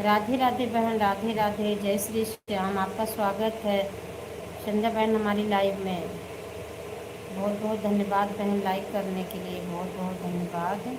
राधे राधे बहन, राधे राधे, जय श्री श्याम। आपका स्वागत है संध्या बहन हमारी लाइव में। बहुत बहुत धन्यवाद बहन, लाइक करने के लिए बहुत बहुत धन्यवाद।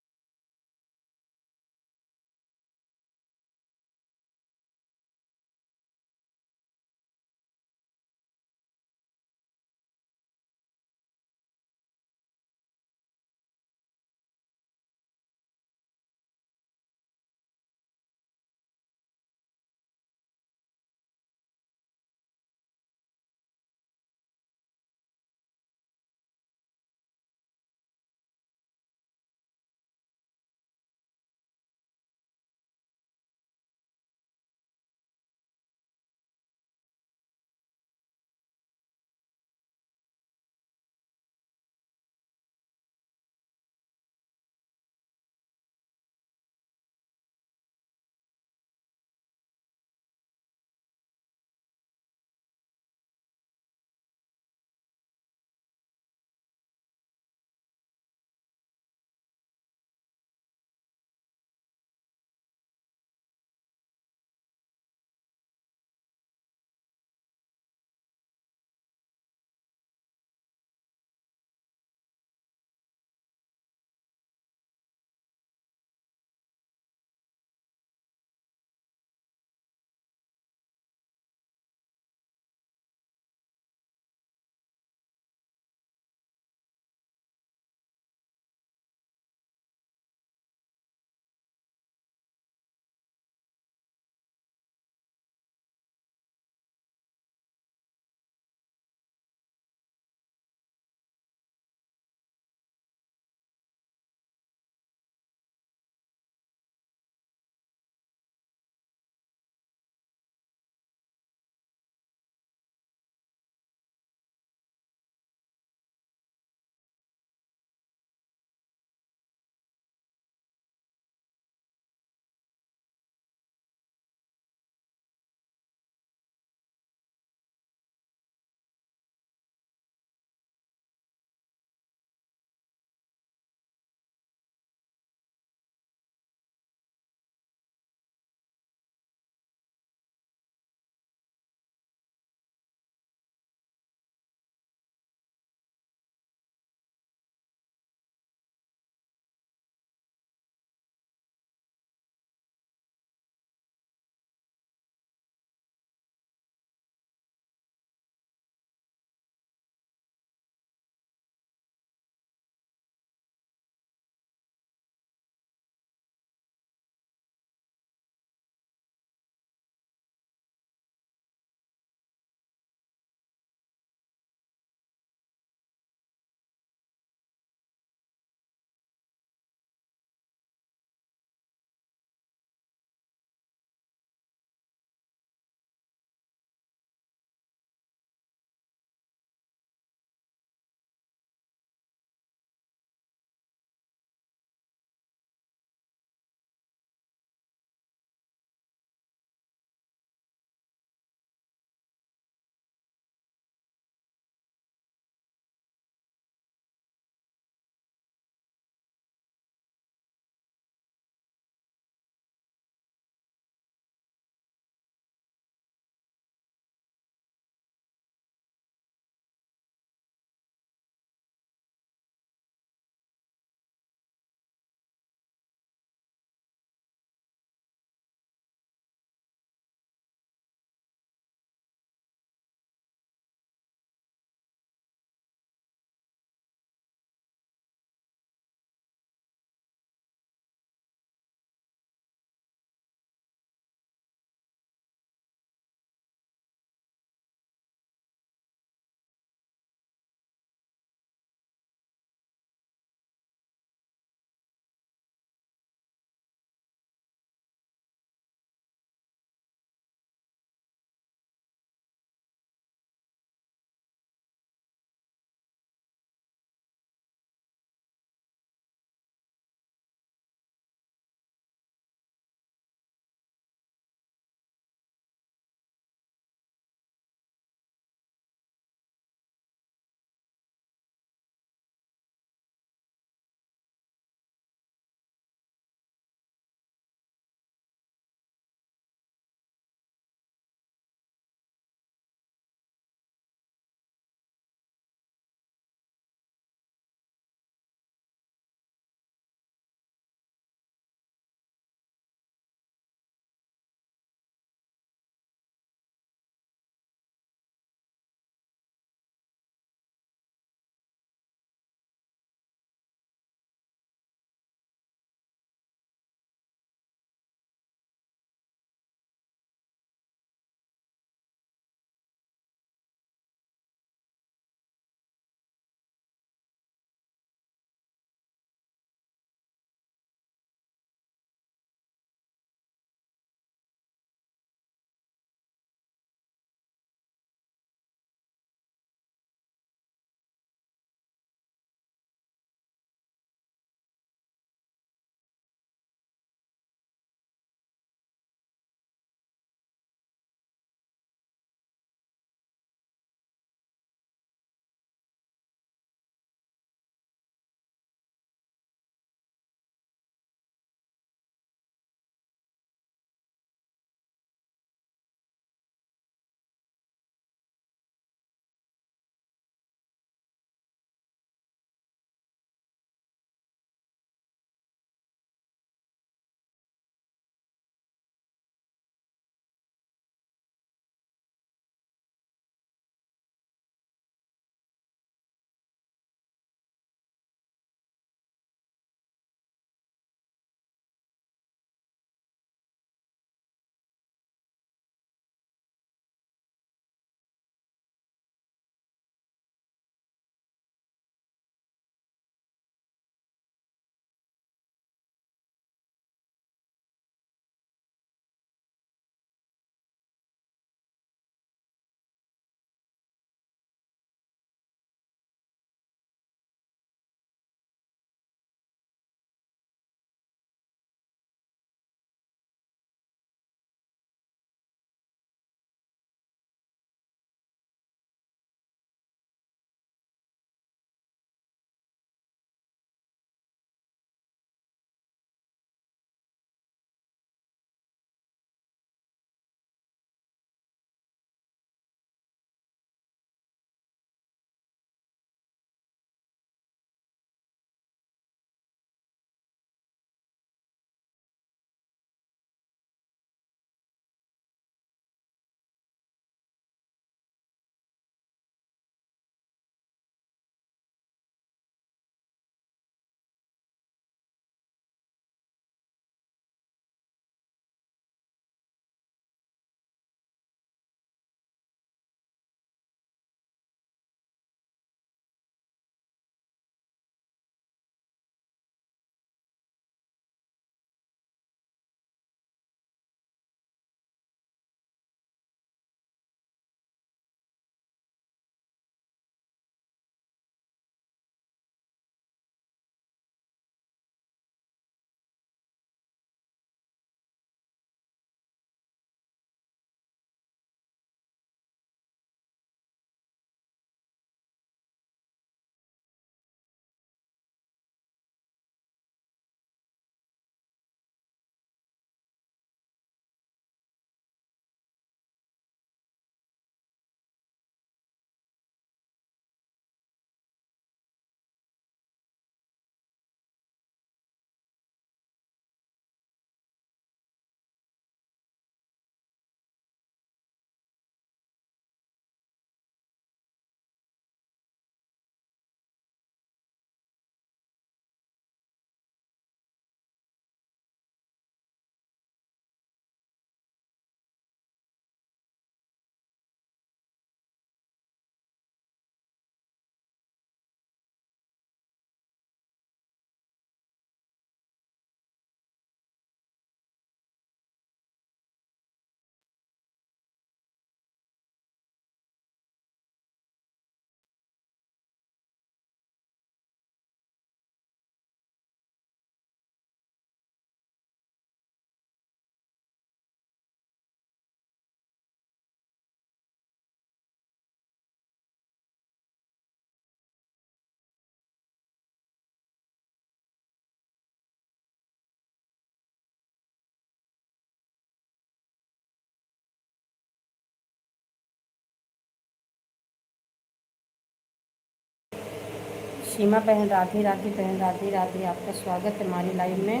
सीमा बहन राधे राधे बहन, राधे राधे, आपका स्वागत है हमारी लाइव में।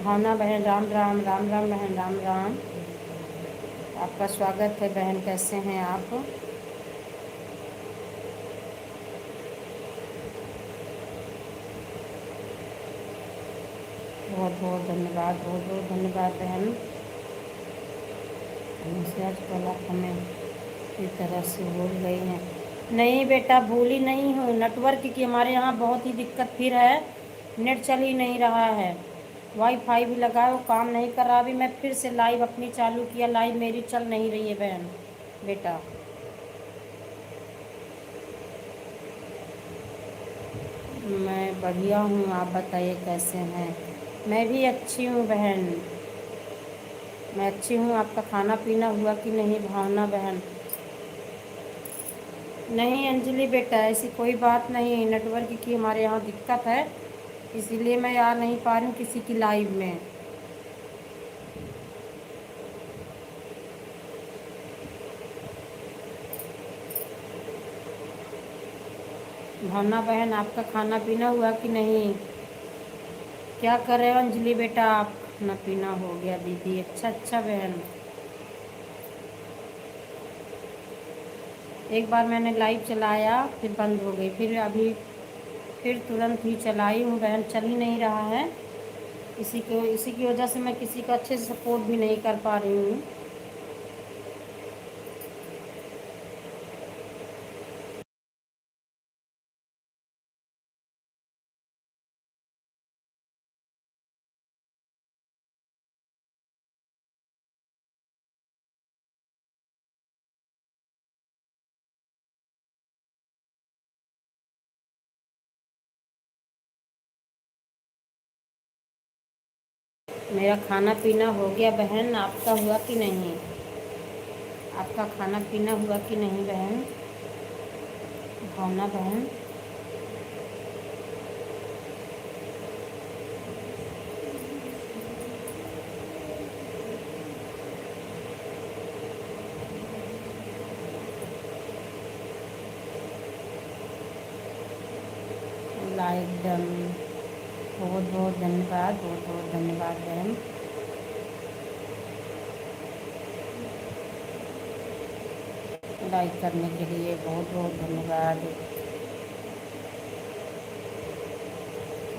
भावना बहन राम राम, राम राम बहन, राम राम, आपका स्वागत है बहन। कैसे हैं आप? बहुत बहुत धन्यवाद, बहुत बहुत धन्यवाद बहन। हमसे आज कल आप हमें इस तरह से भूल गई हैं। नहीं बेटा, भूली नहीं हूँ, नेटवर्क की हमारे यहाँ बहुत ही दिक्कत फिर है, नेट चल ही नहीं रहा है। वाईफाई भी लगाओ, काम नहीं कर रहा। अभी मैं फिर से लाइव अपनी चालू किया, लाइव मेरी चल नहीं रही है बहन बेटा। मैं बढ़िया हूँ, आप बताइए कैसे हैं? मैं भी अच्छी हूँ बहन, मैं अच्छी हूँ। आपका खाना पीना हुआ कि नहीं भावना बहन? नहीं अंजलि बेटा, ऐसी कोई बात नहीं, नेटवर्क की हमारे यहाँ दिक्कत है, इसीलिए मैं आ नहीं पा रही हूँ किसी की लाइव में। भावना बहन, आपका खाना पीना हुआ कि नहीं? क्या कर रहे हो अंजलि बेटा आप? खाना पीना हो गया दीदी, अच्छा अच्छा बहन। एक बार मैंने लाइव चलाया फिर बंद हो गई, फिर अभी फिर तुरंत ही चलाई हूँ बहन, चल ही नहीं रहा है। इसी की वजह से मैं किसी का अच्छे से सपोर्ट भी नहीं कर पा रही हूँ। मेरा खाना पीना हो गया बहन, आपका हुआ कि नहीं? आपका खाना पीना हुआ कि नहीं बहन भावना बहन? लाइक डन, बहुत बहुत धन्यवाद, बहुत बहुत धन्यवाद बहन। लाइक करने के लिए बहुत बहुत धन्यवाद।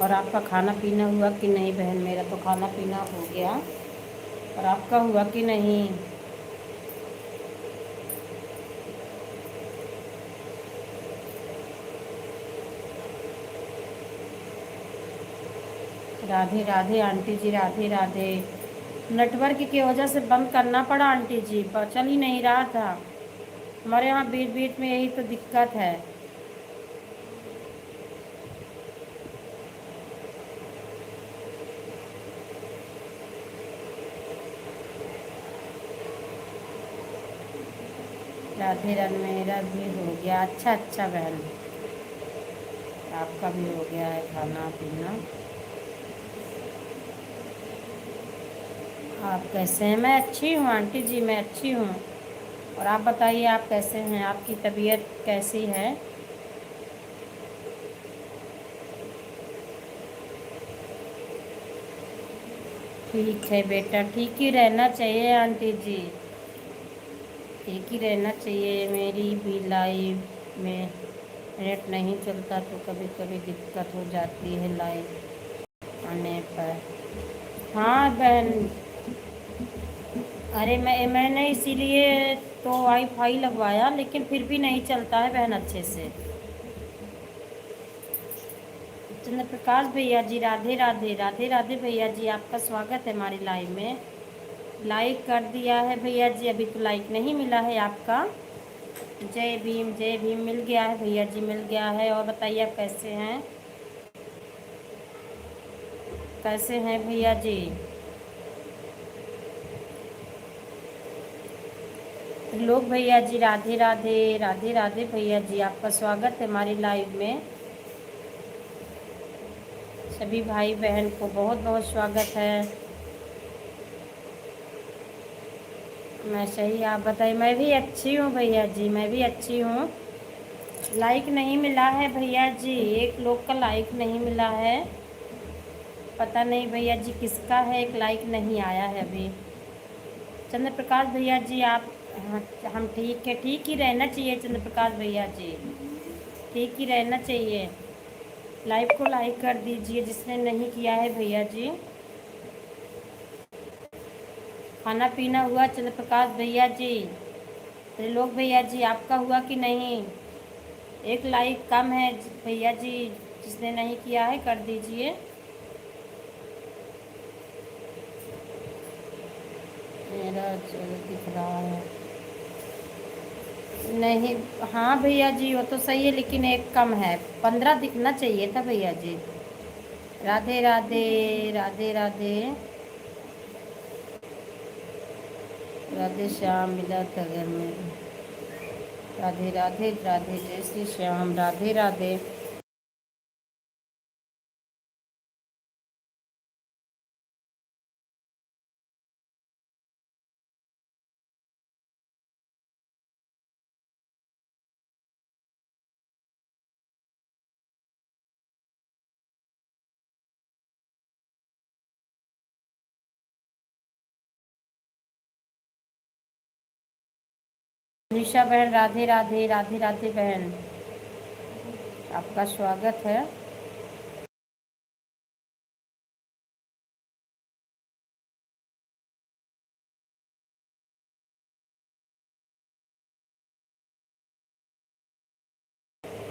और आपका खाना पीना हुआ कि नहीं बहन? मेरा तो खाना पीना हो गया, और आपका हुआ कि नहीं? राधे राधे आंटी जी, राधे राधे। नेटवर्क की वजह से बंद करना पड़ा आंटी जी, चल ही नहीं रहा था हमारे यहाँ, बीच बीच में यही तो दिक्कत है। राधे राधे, मेरा भी हो गया, अच्छा अच्छा बहन, आपका भी हो गया है खाना पीना। आप कैसे हैं? मैं अच्छी हूँ आंटी जी, मैं अच्छी हूँ। और आप बताइए आप कैसे हैं? आपकी तबीयत कैसी है? ठीक है बेटा, ठीक ही रहना चाहिए आंटी जी, ठीक ही रहना चाहिए। मेरी भी लाइफ में नेट नहीं चलता तो कभी कभी दिक्कत हो जाती है लाइव आने पर। हाँ बहन, अरे मैंने इसीलिए तो वाईफाई लगवाया, लेकिन फिर भी नहीं चलता है बहन अच्छे से। चंद्र प्रकाश भैया जी, राधे राधे, राधे राधे भैया जी, आपका स्वागत है हमारी लाइव में। लाइक कर दिया है भैया जी, अभी तो लाइक नहीं मिला है आपका। जय भीम, जय भीम, मिल गया है भैया जी, मिल गया है। और बताइए आप कैसे हैं? कैसे हैं भैया जी? लोग भैया जी, राधे राधे, राधे राधे भैया जी, आपका स्वागत है हमारी लाइव में। सभी भाई बहन को बहुत बहुत स्वागत है। मैं सही, आप बताइए। मैं भी अच्छी हूँ भैया जी, मैं भी अच्छी हूँ। लाइक नहीं मिला है भैया जी, एक लोग का लाइक नहीं मिला है। पता नहीं भैया जी किसका है, एक लाइक नहीं आया है अभी। चंद्र प्रकाश भैया जी आप, हाँ, हम ठीक है, ठीक ही रहना चाहिए चंद्र प्रकाश भैया जी, ठीक ही रहना चाहिए। लाइव को लाइक कर दीजिए जिसने नहीं किया है भैया जी। खाना पीना हुआ चंद्र प्रकाश भैया जी? त्रिलोक भैया जी आपका हुआ कि नहीं? एक लाइक कम है भैया जी, जिसने नहीं किया है कर दीजिए। मेरा चलो दिख रहा है नहीं। हाँ भैया जी वो तो सही है, लेकिन एक कम है, 15 दिखना चाहिए था भैया जी। राधे राधे, राधे राधे, राधे श्याम मिला था घर में। राधे राधे, राधे जय श्री श्याम, राधे राधे। निशा बहन राधे राधे, राधे राधे बहन, आपका स्वागत है।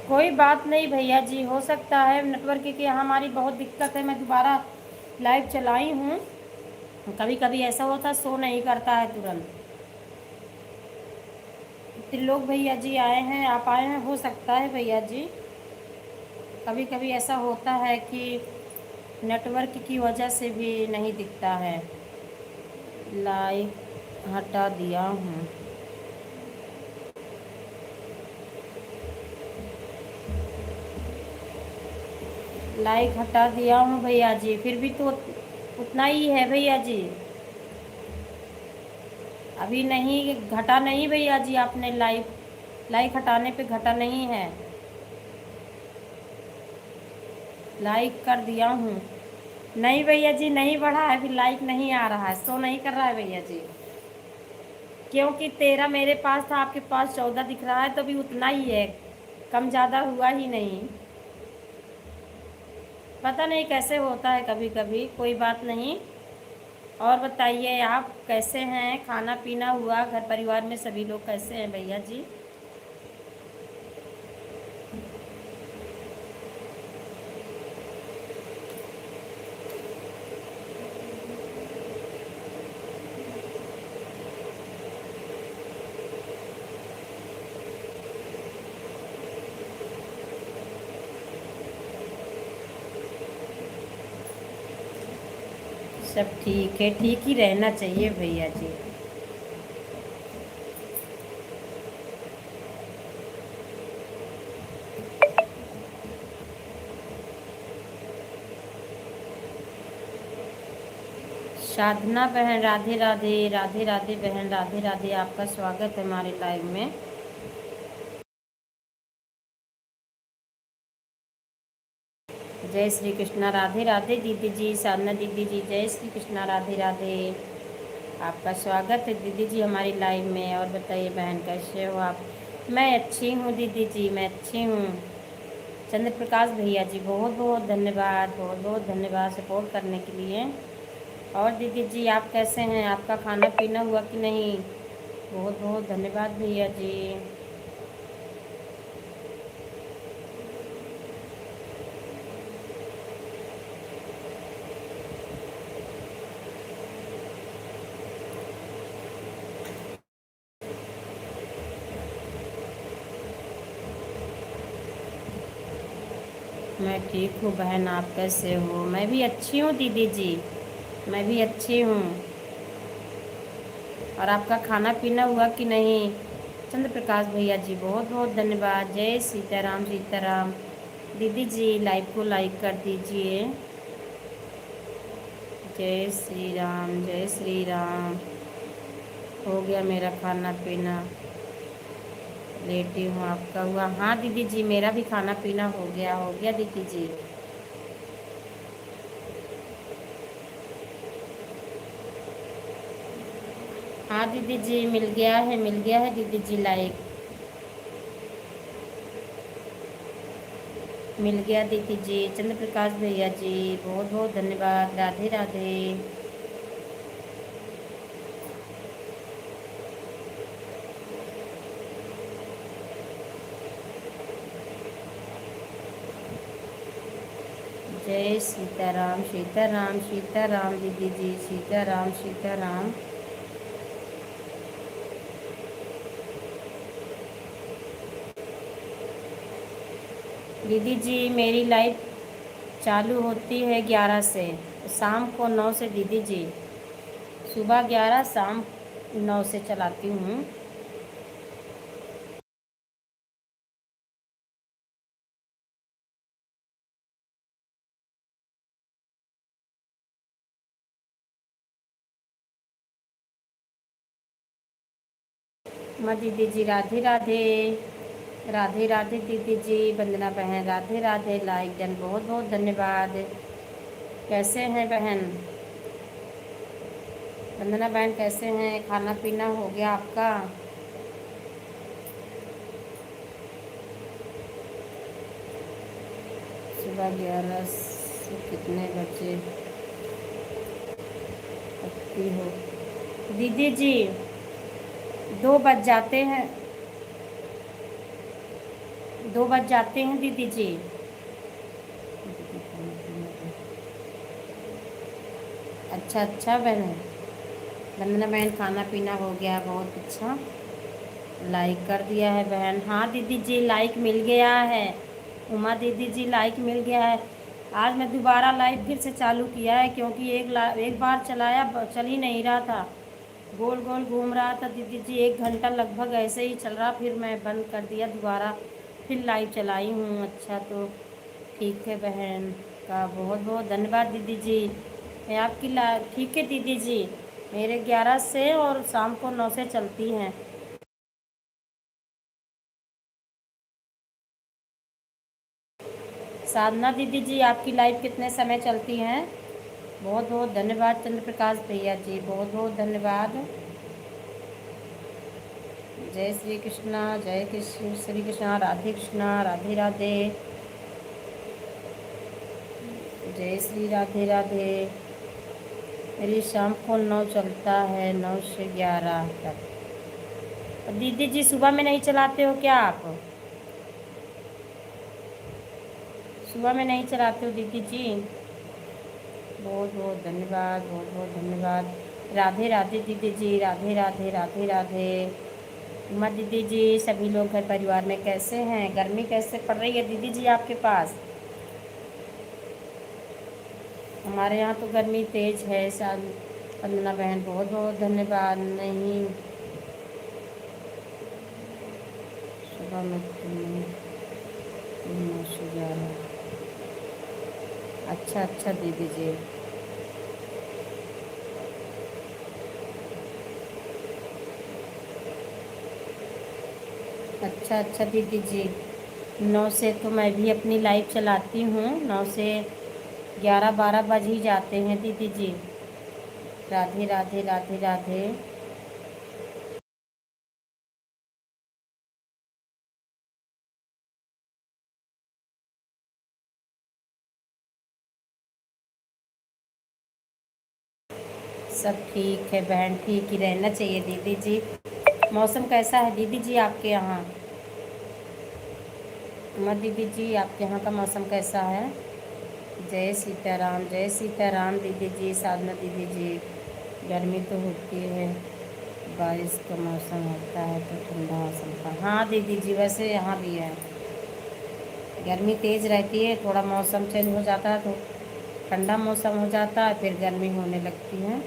कोई बात नहीं भैया जी, हो सकता है नेटवर्क की हमारी बहुत दिक्कत है। मैं दोबारा लाइव चलाई हूँ, कभी कभी ऐसा होता शो नहीं करता है तुरंत। त्रिलोक भैया जी आए हैं, आप आए हैं, हो सकता है भैया जी, कभी कभी ऐसा होता है कि नेटवर्क की वजह से भी नहीं दिखता है। लाइव हटा दिया हूँ। लाइक हटा दिया हूँ भैया जी, फिर भी तो उतना ही है भैया जी, अभी नहीं घटा नहीं भैया जी। आपने लाइक हटाने पे घटा नहीं है, लाइक कर दिया हूँ। नहीं भैया जी नहीं बढ़ा है, फिर लाइक नहीं आ रहा है, शो नहीं कर रहा है भैया जी, क्योंकि 13 मेरे पास था, आपके पास 14 दिख रहा है, तो भी उतना ही है, कम ज़्यादा हुआ ही नहीं। पता नहीं कैसे होता है कभी कभी, कोई बात नहीं। और बताइए आप कैसे हैं, खाना पीना हुआ, घर परिवार में सभी लोग कैसे हैं भैया जी? सब ठीक है, ठीक ही रहना चाहिए भैया जी। साधना बहन राधे राधे, राधे राधे बहन, राधे राधे, आपका स्वागत है हमारे लाइव में। जय श्री कृष्णा, राधे राधे दीदी जी, साधना दीदी जी, जय श्री कृष्णा, राधे राधे, आपका स्वागत है दीदी जी हमारी लाइव में। और बताइए बहन कैसे हो आप? मैं अच्छी हूँ दीदी जी, मैं अच्छी हूँ। चंद्र प्रकाश भैया जी बहुत बहुत धन्यवाद, बहुत बहुत धन्यवाद सपोर्ट करने के लिए। और दीदी जी आप कैसे हैं, आपका खाना पीना हुआ कि नहीं? बहुत बहुत धन्यवाद भैया जी। मैं ठीक हूँ बहन, आप कैसे हो? मैं भी अच्छी हूँ दीदी जी, मैं भी अच्छी हूँ। और आपका खाना पीना हुआ कि नहीं? चंद्र प्रकाश भैया जी बहुत बहुत धन्यवाद। जय सीताराम, सीताराम। दीदी जी लाइव को लाइक कर दीजिए। जय श्री राम, जय श्री राम। हो गया मेरा खाना पीना। लेटी हूँ, आपका हुआ? हाँ दीदी जी, मेरा भी खाना पीना हो गया दीदी जी। हाँ दीदी जी, मिल गया है दीदी जी, लाइक मिल गया दीदी जी। चंद्र प्रकाश भैया जी, बहुत बहुत धन्यवाद। राधे राधे। जय सीताराम, सीताराम, सीताराम दीदी जी, सीताराम, सीताराम। दीदी जी, मेरी लाइफ चालू होती है 11 से, शाम को 9 से दीदी जी। सुबह 11, शाम 9 से चलाती हूँ। उमा दीदी जी, राधे राधे। राधे राधे दीदी जी। वंदना बहन, राधे राधे। लाइक डन, बहुत बहुत धन्यवाद। कैसे हैं बहन? वंदना बहन कैसे हैं? खाना पीना हो गया आपका? सुबह 11 से कितने बजे उठती हो दीदी जी? 2 बज जाते हैं, 2 बज जाते हैं दीदी जी। अच्छा अच्छा बहन। वंदना बहन, खाना पीना हो गया, बहुत अच्छा। लाइक कर दिया है बहन। हाँ दीदी जी, लाइक मिल गया है। उमा दीदी जी, लाइक मिल गया है। आज मैं दोबारा लाइव फिर से चालू किया है, क्योंकि एक बार चलाया, चल ही नहीं रहा था, गोल गोल घूम रहा था दीदी जी। 1 घंटा लगभग ऐसे ही चल रहा, फिर मैं बंद कर दिया, दोबारा फिर लाइव चलाई हूँ। अच्छा, तो ठीक है बहन, का बहुत बहुत धन्यवाद दीदी जी। मैं आपकी ठीक है दीदी जी। मेरे 11 से और शाम को 9 से चलती हैं। साधना दीदी जी, आपकी लाइव कितने समय चलती हैं? बहुत बहुत धन्यवाद चंद्र प्रकाश भैया जी, बहुत बहुत धन्यवाद। जय श्री कृष्णा, जय कृष्ण श्री कृष्णा, राधे कृष्णा, राधे राधे। जय श्री राधे राधे। मेरी शाम को 9 चलता है, 9 से 11 तक। दीदी जी, सुबह में नहीं चलाते हो क्या आप? सुबह में नहीं चलाते हो दीदी जी? बहुत बहुत धन्यवाद, बहुत बहुत धन्यवाद। राधे राधे दीदी जी, राधे राधे, राधे राधे। उमा दीदी जी, सभी लोग घर परिवार में कैसे हैं? गर्मी कैसे पड़ रही है दीदी जी आपके पास? हमारे यहाँ तो गर्मी तेज है। वंदना बहन, बहुत बहुत धन्यवाद। नहीं, सुबह में तो नहीं, 9 से 11। अच्छा अच्छा दीदी जी। अच्छा अच्छा दीदी जी। 9 से तो मैं भी अपनी लाइफ चलाती हूँ, 9 से 11-12 बज ही जाते हैं दीदी जी। राधे राधे, राधे राधे। सब ठीक है बहन, ठीक ही रहना चाहिए दीदी जी। मौसम कैसा है दीदी जी आपके यहाँ? उमा दीदी जी, आपके यहाँ का मौसम कैसा है? जय सीताराम, जय सीताराम दीदी जी। साधना दीदी जी, गर्मी तो होती है, बारिश का मौसम होता है तो ठंडा मौसम का। हाँ दीदी जी, वैसे यहाँ भी है, गर्मी तेज़ रहती है, थोड़ा मौसम चेंज हो जाता है तो ठंडा मौसम हो जाता है, फिर गर्मी होने लगती है।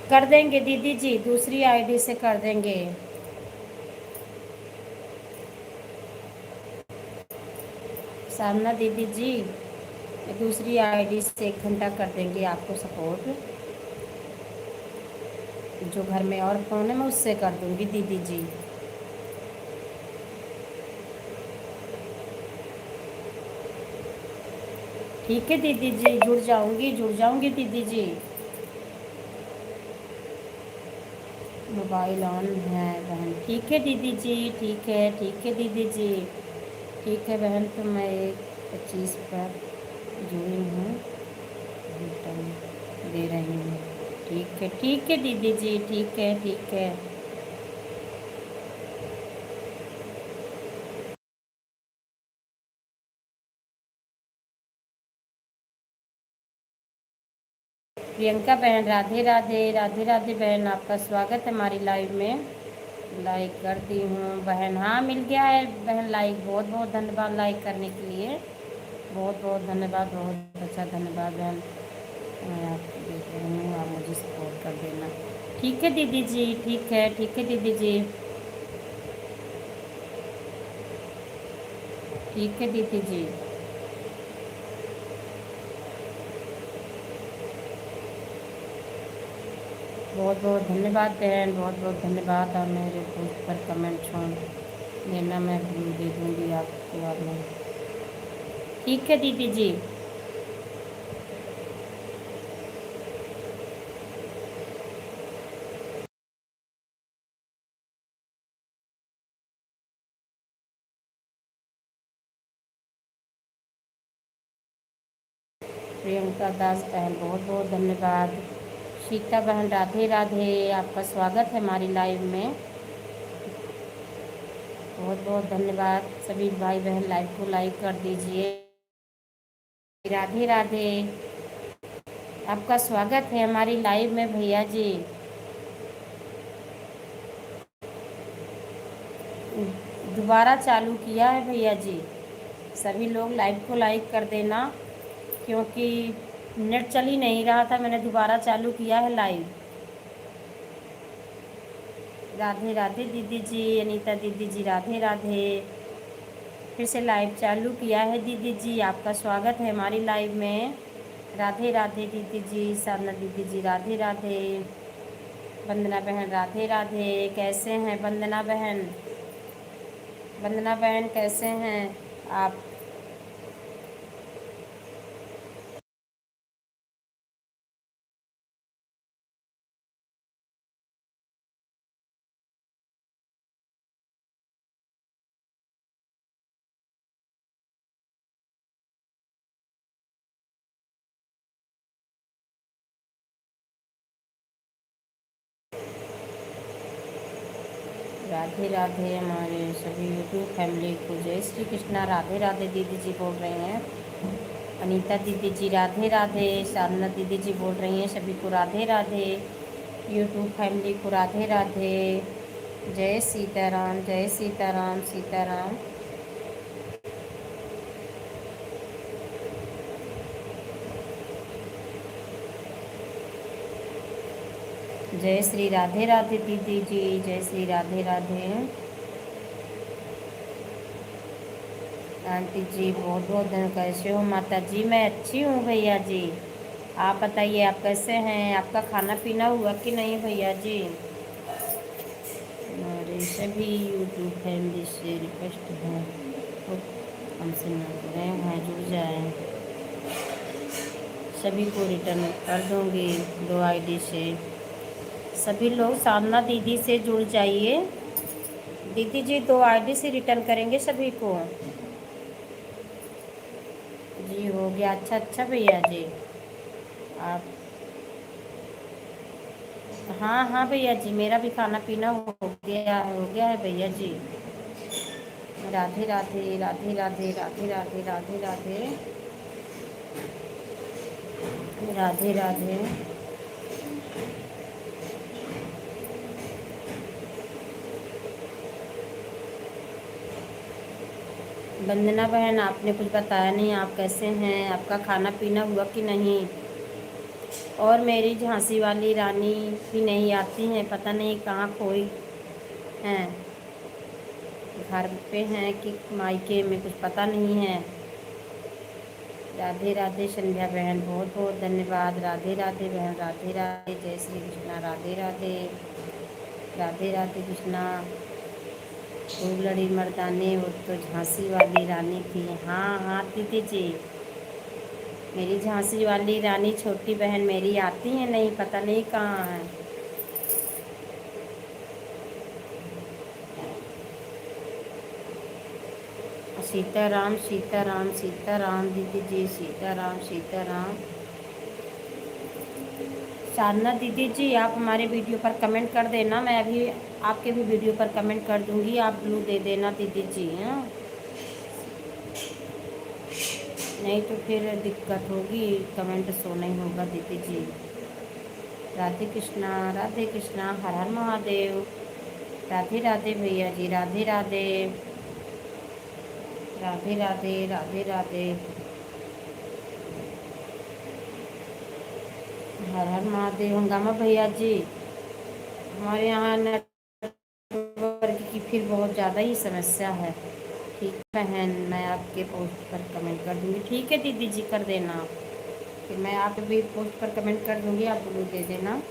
कर देंगे दीदी जी, दूसरी आईडी से कर देंगे। सामना दीदी जी, दूसरी आईडी से 1 घंटा कर देंगे आपको सपोर्ट। जो घर में और फ़ोन है मैं उससे कर दूंगी दीदी जी। ठीक है दीदी जी, जुड़ जाऊंगी दीदी जी। मोबाइल ऑन है बहन, ठीक है दीदी जी, ठीक है दीदी जी, ठीक है बहन। तो मैं 1:25 पर जुड़ी हूँ, रिटर्न दे रही हूँ। ठीक है दीदी जी, ठीक है। प्रियंका बहन राधे राधे, राधे राधे बहन, आपका स्वागत है हमारी लाइव में। लाइक कर दी हूँ बहन, हाँ मिल गया है बहन लाइक। बहुत बहुत धन्यवाद लाइक करने के लिए, बहुत बहुत धन्यवाद, बहुत अच्छा धन्यवाद बहन। मैं आपको देख रही हूँ, आप मुझे सपोर्ट कर देना। ठीक है दीदी जी, ठीक है दीदी जी, ठीक है दीदी जी। बहुत बहुत धन्यवाद बहन, बहुत बहुत धन्यवाद। और मेरे पोस्ट पर कमेंट छोड़ देना, मैं दे दूँगी आपके बाद में। ठीक है दीदी जी। प्रियंका दास बहन बहुत बहुत धन्यवाद। सीता बहन राधे राधे, आपका स्वागत है हमारी लाइव में। बहुत बहुत धन्यवाद। सभी भाई बहन लाइव को लाइक कर दीजिए। राधे राधे, आपका स्वागत है हमारी लाइव में भैया जी। दोबारा चालू किया है भैया जी, सभी लोग लाइव को लाइक कर देना, क्योंकि नेट चल ही नहीं रहा था, मैंने दोबारा चालू किया है लाइव। राधे राधे दीदी जी, अनीता दीदी जी राधे राधे। फिर से लाइव चालू किया है दीदी जी, आपका स्वागत है हमारी लाइव में। राधे राधे दीदी जी, साधना दीदी जी राधे राधे। वंदना बहन राधे राधे, कैसे हैं वंदना बहन? वंदना बहन कैसे हैं आप? राधे राधे हमारे सभी यूट्यूब फैमिली को जय श्री कृष्णा। राधे राधे दीदी जी बोल रहे हैं। अनीता दीदी जी राधे राधे, साधना दीदी जी बोल रही हैं सभी को राधे राधे। यूट्यूब फैमिली को राधे राधे। जय सीताराम, जय सीताराम, सीताराम। जय श्री राधे राधे दीदी जी, जय श्री राधे राधे। आंटी जी बहुत बहुत धन्यवाद। कैसे हो माता जी? मैं अच्छी हूँ भैया जी, आप बताइए आप कैसे हैं? आपका खाना पीना हुआ कि नहीं भैया जी? हमारे सभी यूट्यूब फैमिली से रिक्वेस्ट है, हमसे ना जुड़े हैं, जुड़ जाएं। सभी को रिटर्न कर दूँगी 2 आईडी से। सभी लोग साधना दीदी से जुड़ जाइए दीदी जी, 2 आईडी से रिटर्न करेंगे सभी को। जी हो गया, अच्छा अच्छा भैया जी। आप हाँ हाँ भैया जी, मेरा भी खाना पीना हो गया है भैया जी। राधे राधे, राधे राधे, राधे राधे, राधे राधे, राधे राधे। वंदना बहन आपने कुछ बताया नहीं, आप कैसे हैं? आपका खाना पीना हुआ कि नहीं? और मेरी झांसी वाली रानी भी नहीं आती हैं, पता नहीं कहाँ खोई हैं, घर पे हैं कि मायके में, कुछ पता नहीं है। राधे राधे संध्या बहन, बहुत बहुत धन्यवाद। राधे राधे बहन, राधे राधे, जय श्री कृष्णा, राधे राधे, राधे राधे कृष्णा। खूब लड़ी मर्दाने, वो तो झांसी वाली रानी थी। हाँ हाँ दीदी जी, मेरी झांसी वाली रानी छोटी बहन मेरी आती है, नहीं पता नहीं कहाँ है। सीताराम सीताराम सीताराम दीदी जी, सीताराम सीताराम। साधना दीदी जी, आप हमारे वीडियो पर कमेंट कर देना, मैं अभी आपके भी वीडियो पर कमेंट कर दूंगी, आप ब्लू दे देना दीदी जी। हाँ, नहीं तो फिर दिक्कत होगी, कमेंट शो नहीं होगा दीदी जी। राधे कृष्णा, हर हर महादेव। राधे राधे भैया जी, राधे राधे, राधे राधे, राधे राधे, हर हर महादेव। हंगामा भैया जी, हमारे यहाँ नेटवर्क की फिर बहुत ज़्यादा ही समस्या है। ठीक बहन, मैं आपके पोस्ट पर कमेंट कर दूँगी। ठीक है दीदी जी, कर देना, फिर मैं आप भी पोस्ट पर कमेंट कर दूँगी, आप ब्लू दे देना।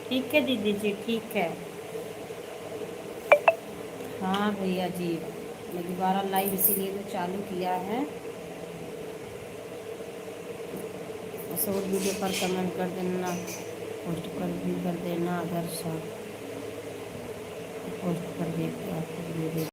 ठीक है दीदी जी, ठीक है। हाँ भैया जी, मैं दोबारा लाइव इसीलिए तो चालू किया है। शॉर्ट वीडियो पर कमेंट कर देना, पोस्ट पर भी कर देना, अगर सब पोस्ट पर देख के आपको वीडियो देख।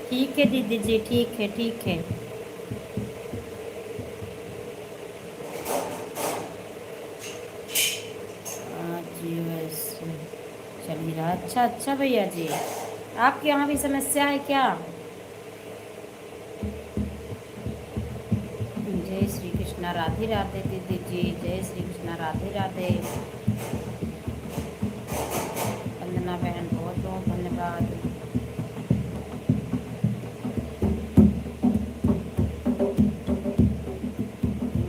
ठीक है दीदी जी, ठीक है, ठीक है। जी वैसे चल ही रहा। अच्छा अच्छा भैया जी, आपके यहाँ भी समस्या है क्या? जय श्री कृष्णा, राधे राधे दीदी जी, जय श्री कृष्णा, राधे राधे। वंदना बहन, बहुत बहुत धन्यवाद।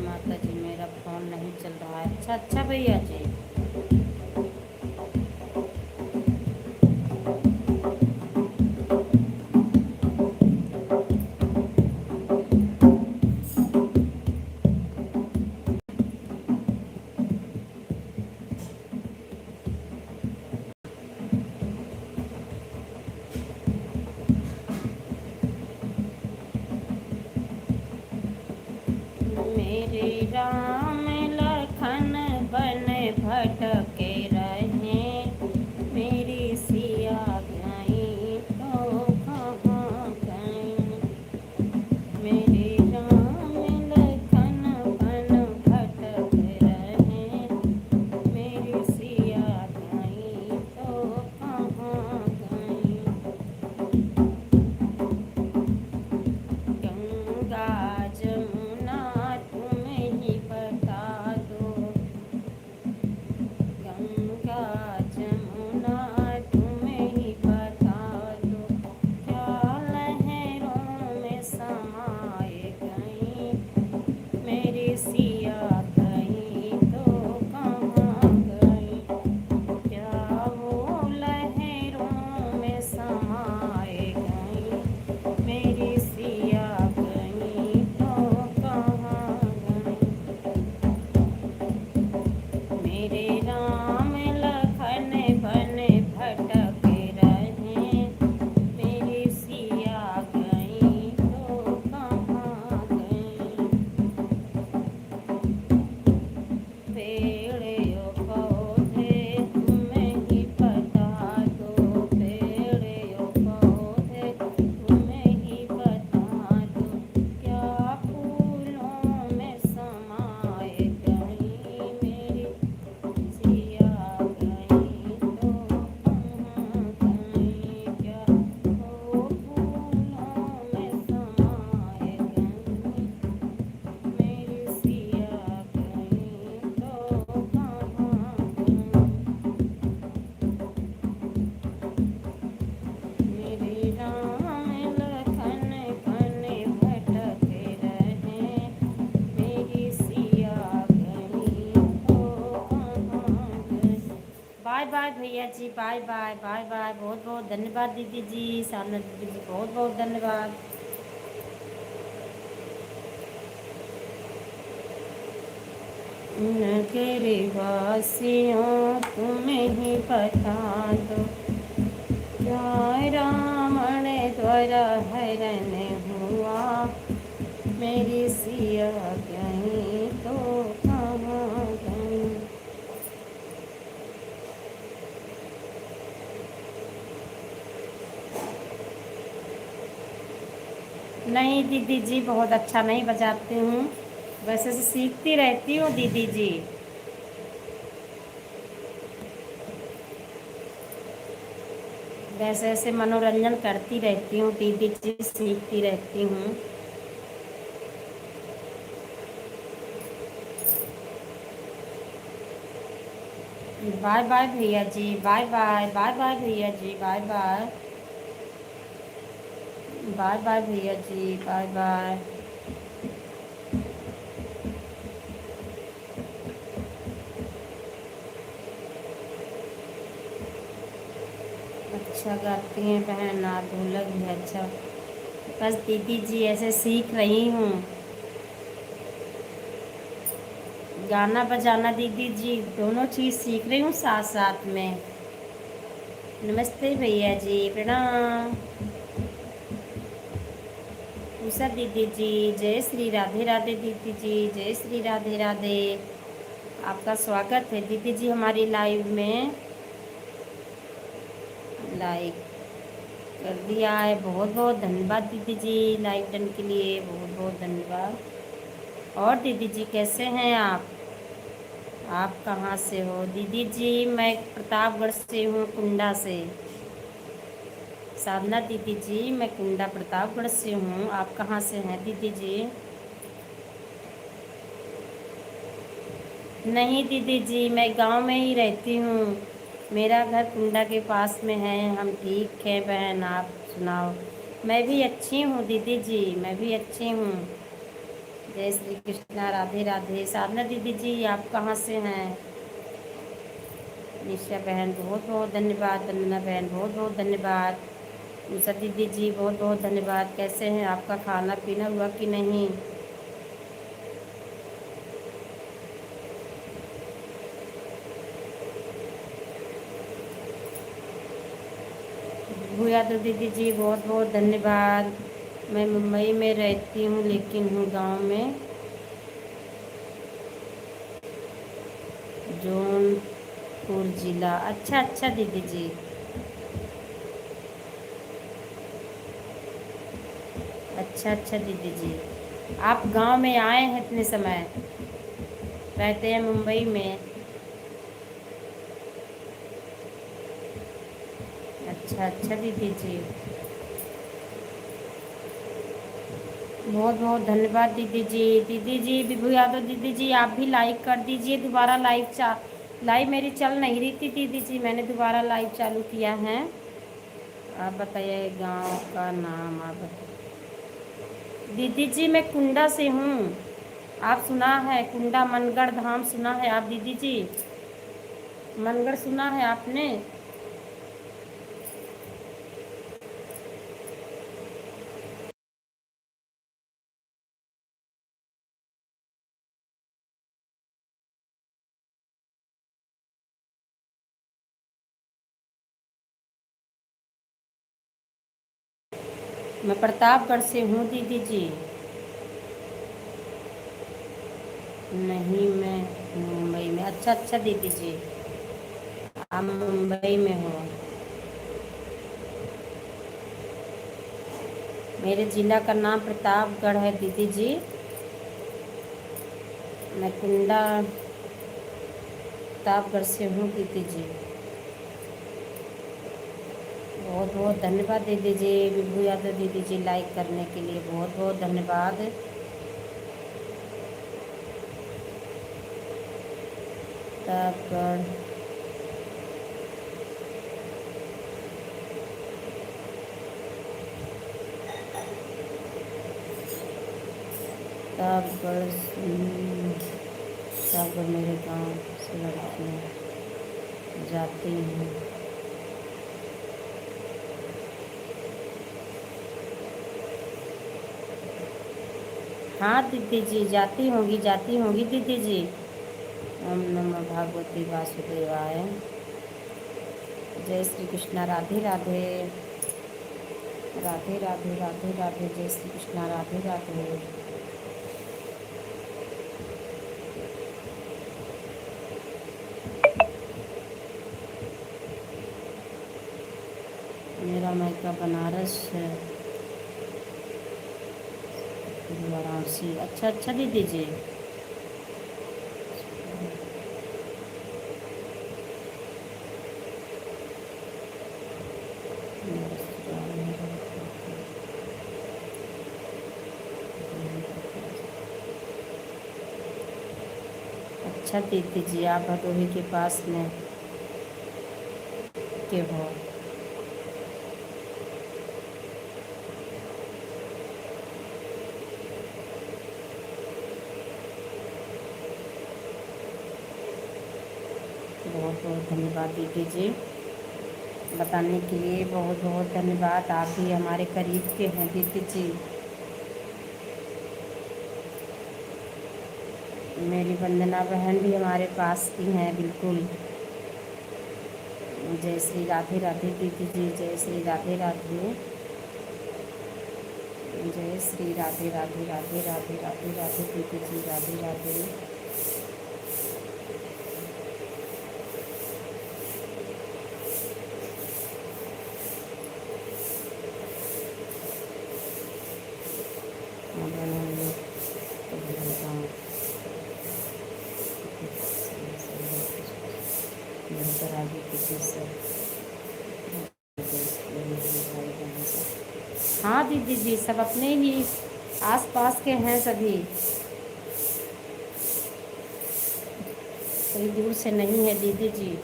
माता जी, मेरा फ़ोन नहीं चल रहा है। अच्छा अच्छा भैया जी, मेरे राम लखन बन भर बाय बाय भैया जी, बाय बाय बाय बाय। बहुत बहुत धन्यवाद दीदी जी, साधना दीदी जी, बहुत बहुत धन्यवाद। नगरे वासियों तुम्हें ही बता दो, क्या रावण द्वारा हरण हुआ, मेरी सिया कहीं तो कहाँ गई। नहीं दीदी जी, बहुत अच्छा नहीं बजाती हूँ, वैसे से सीखती रहती हूँ दीदी जी। वैसे ऐसे मनोरंजन करती रहती हूँ दीदी जी, सीखती रहती हूँ। बाय बाय भैया जी, बाय बाय बाय बाय भैया जी, बाय बाय बाय बाय भैया जी, बाय बाय। अच्छा गाती हैं बहन आप, ढोलक भी अच्छा। बस दीदी जी ऐसे सीख रही हूँ, गाना बजाना दीदी जी दोनों चीज़ सीख रही हूँ साथ साथ में। नमस्ते भैया जी, प्रणाम। उषा दीदी जी, जय श्री राधे राधे दीदी जी, जय श्री राधे राधे। आपका स्वागत है दीदी जी हमारी लाइव में। लाइक कर दिया है, बहुत बहुत धन्यवाद दीदी जी, लाइक डन के लिए बहुत बहुत धन्यवाद। और दीदी जी कैसे हैं आप कहाँ से हो दीदी जी? मैं प्रतापगढ़ से हूँ, कुंडा से। साधना दीदी जी, मैं कुंडा प्रतापगढ़ से हूँ, आप कहाँ से हैं दीदी जी? नहीं दीदी जी, मैं गांव में ही रहती हूँ, मेरा घर कुंडा के पास में है। हम ठीक हैं बहन, आप सुनाओ? मैं भी अच्छी हूँ दीदी जी, मैं भी अच्छी हूँ। जय श्री कृष्णा, राधे राधे। साधना दीदी जी आप कहाँ से हैं? निशा बहन बहुत बहुत धन्यवाद, वंदना बहन बहुत बहुत धन्यवाद, उषा दीदी जी बहुत बहुत धन्यवाद। कैसे हैं? आपका खाना पीना हुआ कि नहीं? भूया तो दीदी जी बहुत बहुत धन्यवाद। मैं मुंबई में रहती हूँ लेकिन हूँ गांव में, जौनपुर जिला। अच्छा अच्छा दीदी जी, अच्छा अच्छा दीदी जी। आप गांव में आए हैं इतने समय, रहते हैं मुंबई में। अच्छा अच्छा दीदी जी, बहुत बहुत धन्यवाद दीदी जी। दीदी जी विभू यादव दीदी जी आप भी लाइक कर दीजिए दोबारा। लाइव मेरी चल नहीं रही थी दीदी जी, मैंने दोबारा लाइव चालू किया है। आप बताइए गांव का नाम आप बताइए। दीदी जी मैं कुंडा से हूँ, आप सुना है कुंडा मनगढ़ धाम सुना है आप दीदी जी? मनगढ़ सुना है आपने? मैं प्रतापगढ़ से हूँ दीदी जी। नहीं मैं मुंबई में। अच्छा अच्छा दीदी जी, आप मुंबई में हो। मेरे ज़िला का नाम प्रतापगढ़ है दीदी जी। मैं कुंडा प्रतापगढ़ से हूँ दीदी जी। बहुत बहुत धन्यवाद दीदी जी, विभू यादव दीदी जी लाइक करने के लिए बहुत बहुत धन्यवाद। प्रतापगढ़ प्रतापगढ़ प्रतापगढ़ मेरे गांव से लड़की है। जाती हूँ। हाँ दीदी जी, जाती होंगी दीदी जी। ओम नमो भगवती वासुदेवाय। जय श्री कृष्णा। राधे राधे। राधे राधे राधे राधे। जय श्री कृष्णा। राधे राधे। मेरा मायका बनारस है, वाराणसी। अच्छा अच्छा दीदी जी। अच्छा दीदी जी, आप भदोही के पास में के हो। बहुत बहुत धन्यवाद दीदी जी, बताने के लिए बहुत बहुत धन्यवाद। आप भी हमारे करीब के हैं दीदी जी। मेरी वंदना बहन भी हमारे पास की हैं बिल्कुल। जय श्री राधे राधे दीदी जी। जय श्री राधे राधे। जय श्री राधे राधे राधे राधे राधे राधे दीदी जी। राधे राधे। हाँ दीदी जी, सब अपने ही आस पास के हैं सभी, कोई दूर से नहीं है दीदी जी।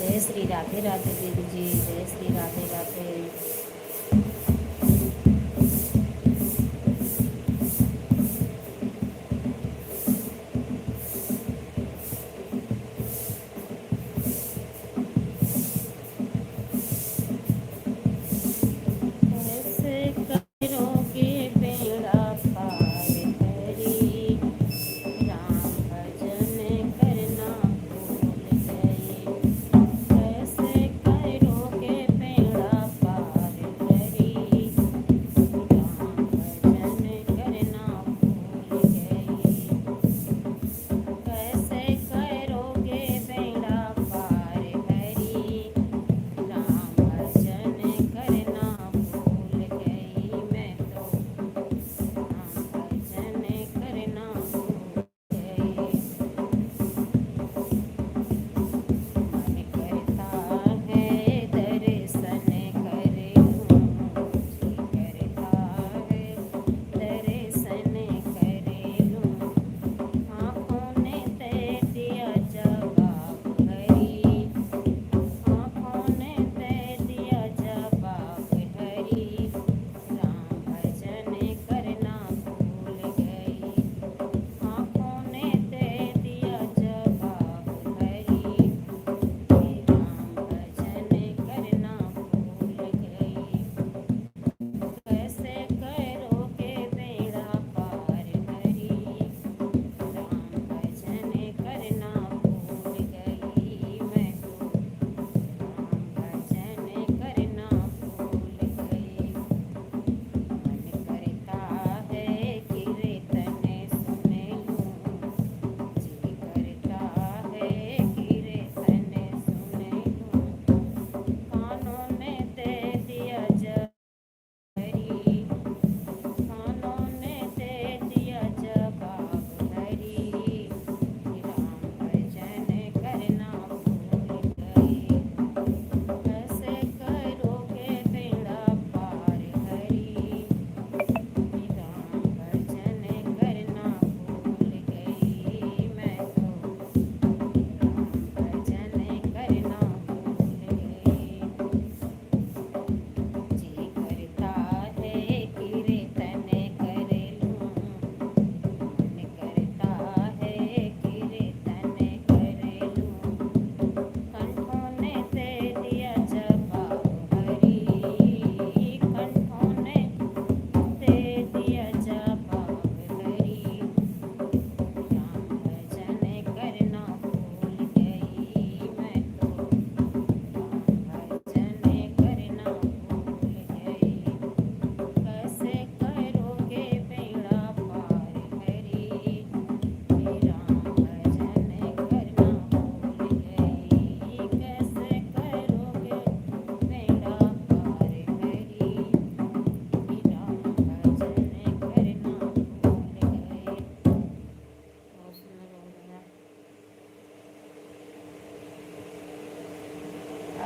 जय श्री राधे राधे दीदी जी। जय श्री राधे राधे। ऐसे करोगे बेड़ा पार हरी, राम भजन करना भूल गए। ऐसे करोगे बेड़ा पार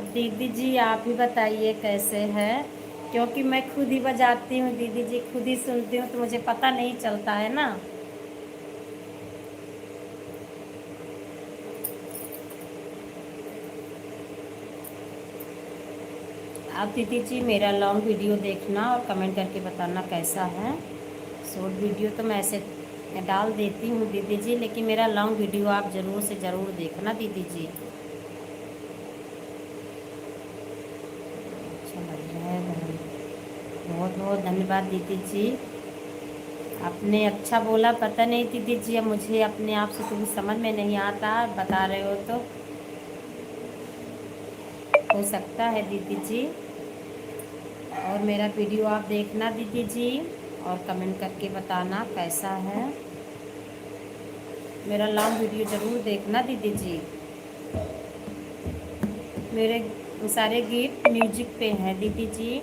अब दीदी जी आप ही बताइए कैसे है, क्योंकि मैं खुद ही बजाती हूँ दीदी जी, खुद ही सुनती हूँ तो मुझे पता नहीं चलता है ना। आप दीदी जी मेरा लॉन्ग वीडियो देखना और कमेंट करके बताना कैसा है। शॉर्ट वीडियो तो मैं ऐसे डाल देती हूँ दीदी जी, लेकिन मेरा लॉन्ग वीडियो आप ज़रूर से ज़रूर देखना दीदी जी। अच्छा लग रहा है बहन, बहुत बहुत धन्यवाद दीदी जी। आपने अच्छा बोला, पता नहीं दीदी जी, अब मुझे अपने आप से कुछ समझ में नहीं आता, बता रहे हो तो हो सकता है दीदी जी। और मेरा वीडियो आप देखना दीदी जी और कमेंट करके बताना कैसा है। मेरा लॉन्ग वीडियो ज़रूर देखना दीदी जी। मेरे सारे गीत म्यूजिक पे हैं दीदी जी,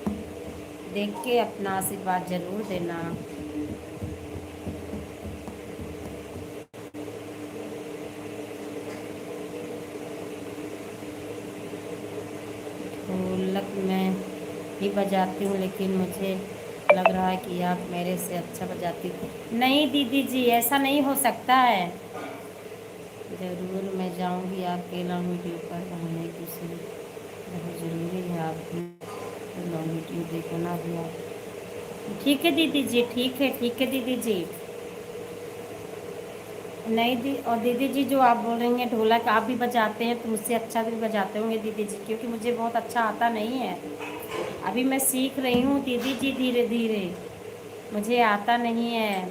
देख के अपना आशीर्वाद ज़रूर देना। ढोलक मैं ही बजाती हूँ, लेकिन मुझे लग रहा है कि आप मेरे से अच्छा बजाती हो। नहीं दीदी जी, ऐसा नहीं हो सकता है। ज़रूर मैं जाऊँगी आपके लॉन्ग वीडियो पर रहने की सुन, बहुत ज़रूरी है आप भी लॉन्ग वीडियो देखना भी आप। ठीक है दीदी जी, ठीक है दीदी जी। नहीं दी, और दीदी जी जो आप बोल रही हैं ढोलक आप भी बजाते हैं तो मुझसे अच्छा भी बजाते होंगे दीदी जी, क्योंकि मुझे बहुत अच्छा आता नहीं है। अभी मैं सीख रही हूँ दीदी जी, धीरे धीरे, मुझे आता नहीं है।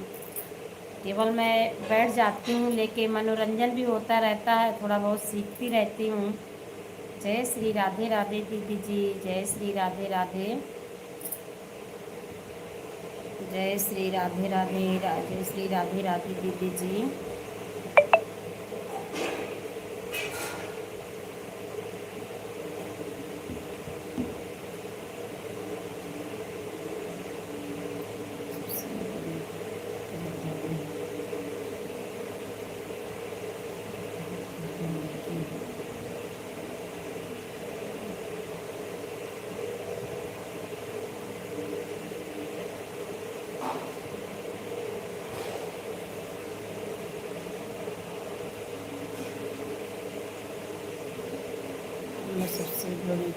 केवल मैं बैठ जाती हूँ, लेकिन मनोरंजन भी होता रहता है, थोड़ा बहुत सीखती रहती हूँ। जय श्री राधे राधे दीदी जी, जय श्री राधे राधे, जय श्री राधे राधे, जय श्री राधे राधे दीदी जी। मैं सबसे बड़ी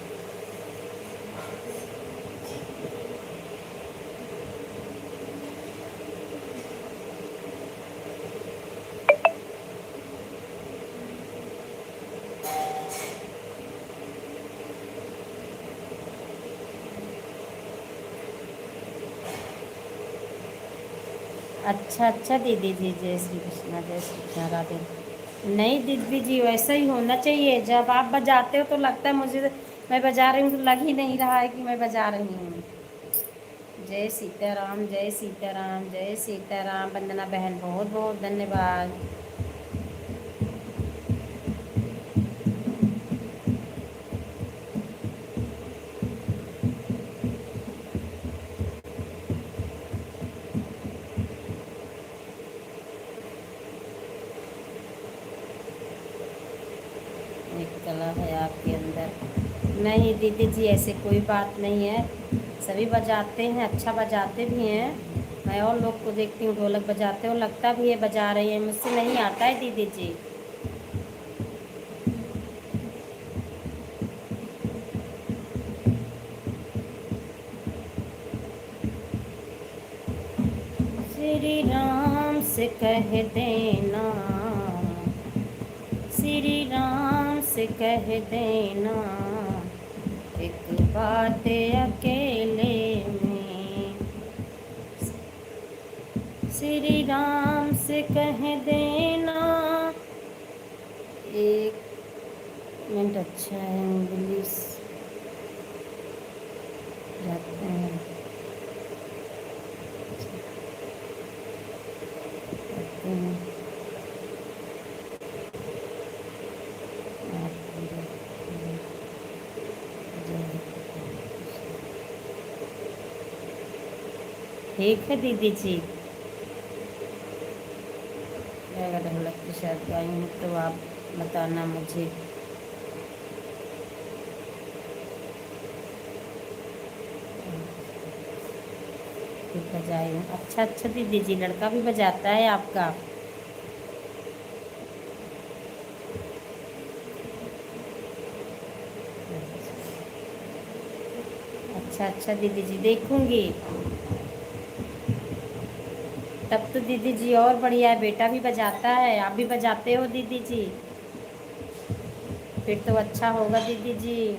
अच्छा अच्छा दीदी जी, जय श्री कृष्णा, जय श्री कृष्णा, राधे। नहीं दीदी जी, वैसा ही होना चाहिए, जब आप बजाते हो तो लगता है मुझे मैं बजा रही हूँ, तो लग ही नहीं रहा है कि मैं बजा रही हूँ। जय सीताराम, जय सीताराम, जय सीताराम। वंदना बहन बहुत बहुत धन्यवाद। एक कला है आपके अंदर। नहीं दीदी जी, ऐसे कोई बात नहीं है, सभी बजाते हैं, अच्छा बजाते भी हैं। मैं और लोग को देखती हूँ ढोलक बजाते हो, लगता भी है बजा रही है, मुझसे नहीं आता है दीदी जी। श्री राम से कह देना, श्री राम से कह देना, एक बात अकेले में, श्री राम से कह देना। एक मिनट, अच्छा है इंग्लिश जाते हैं, करते हैं। ठीक है दीदी जी, मैं अगर ढोलक के साथ गाई हूँ तो आप बताना मुझे। फिर बजाई हूँ। अच्छा अच्छा दीदी जी, लड़का भी बजाता है आपका? अच्छा अच्छा दीदी जी, देखूंगी। तब तो दीदी जी और बढ़िया है, बेटा भी बजाता है, आप भी बजाते हो दीदी जी, फिर तो अच्छा होगा दीदी जी।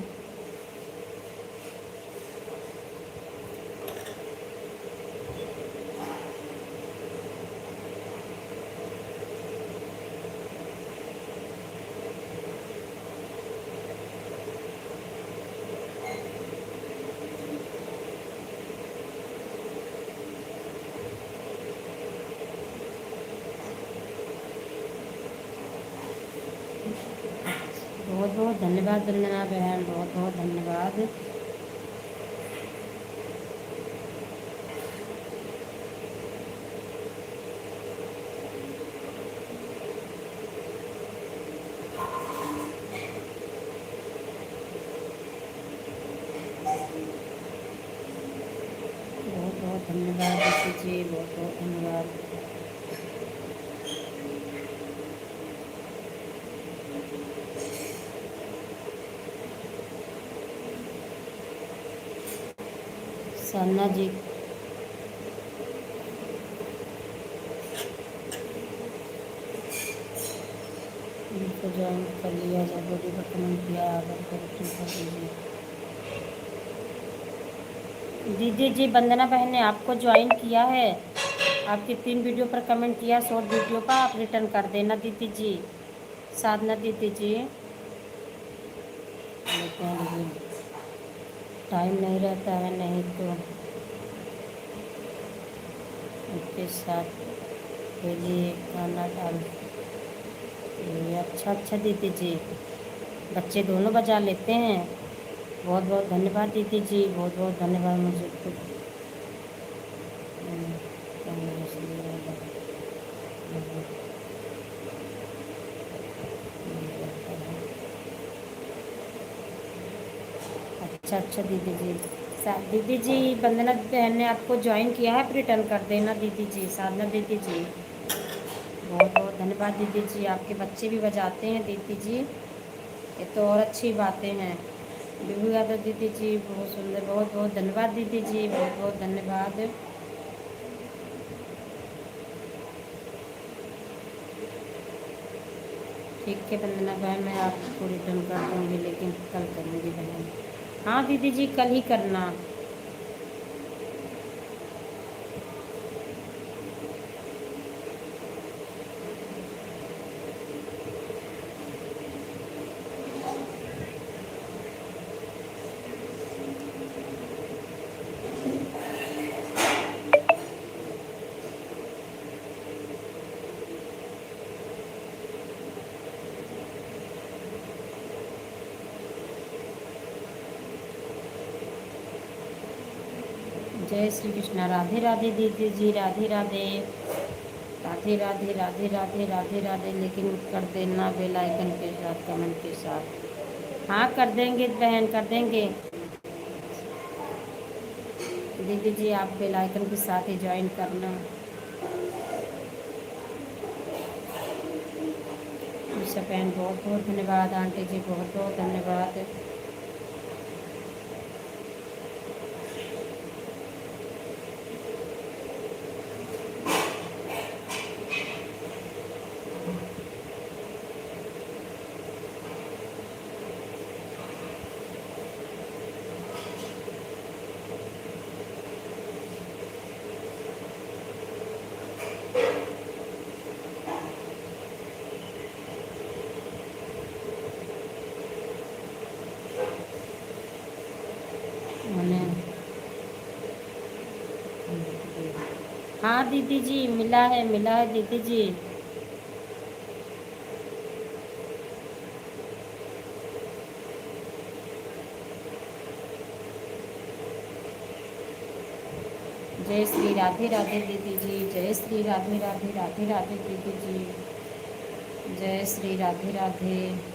बहुत बहुत धन्यवाद वंदना बहन, बहुत बहुत धन्यवाद। बहुत बहुत धन्यवाद दीदी जी, बहुत बहुत धन्यवाद। सन्ना जी को ज्वाइन कर लिया, जब बॉडी पर कमेंट किया, अगर करेक्टिंग कर दीजिए। दीदी जी वंदना बहन ने आपको ज्वाइन किया है, आपके 3 वीडियो पर कमेंट किया, शॉर्ट वीडियो पर आप रिटर्न कर देना दीदी जी। साधना दीदी जी लेते हैं, लेकिन टाइम नहीं रहता है, नहीं तो उनके साथ भेजिए गाना डाल। ये अच्छा अच्छा दीदी जी, बच्चे दोनों बजा लेते हैं। बहुत बहुत धन्यवाद दीदी जी, बहुत बहुत धन्यवाद। मुझे खुद अच्छा अच्छा दीदी जी। दीदी जी वंदना बहन ने आपको ज्वाइन किया है, आप रिटर्न कर देना दीदी जी। साधना दीदी जी बहुत बहुत धन्यवाद दीदी जी, आपके बच्चे भी बजाते हैं दीदी जी, ये तो और अच्छी बातें हैं। बिभू यादव दीदी जी बहुत सुंदर, बहुत बहुत धन्यवाद दीदी जी, बहुत बहुत धन्यवाद। ठीक है वंदना बहन, मैं आपको रिटर्न कर दूँगी, लेकिन कल करूँगी बहन। हाँ दीदी जी, कल ही करना। जय श्री कृष्णा। राधे राधे दीदी जी, राधे राधे, राधे राधे राधे राधे राधे राधे। लेकिन कर देना बेल आइकन के साथ, कमेंट के साथ। हाँ कर देंगे बहन, कर देंगे दीदी जी, आप बेल आइकन के साथ ही ज्वाइन करना। ईशा बहन बहुत बहुत धन्यवाद, आंटी जी बहुत बहुत धन्यवाद। मैंने हाँ दीदी जी, मिला है दीदी जी। जय श्री राधे राधे दीदी जी, जय श्री राधे राधे राधे राधे दीदी जी, जय श्री राधे राधे।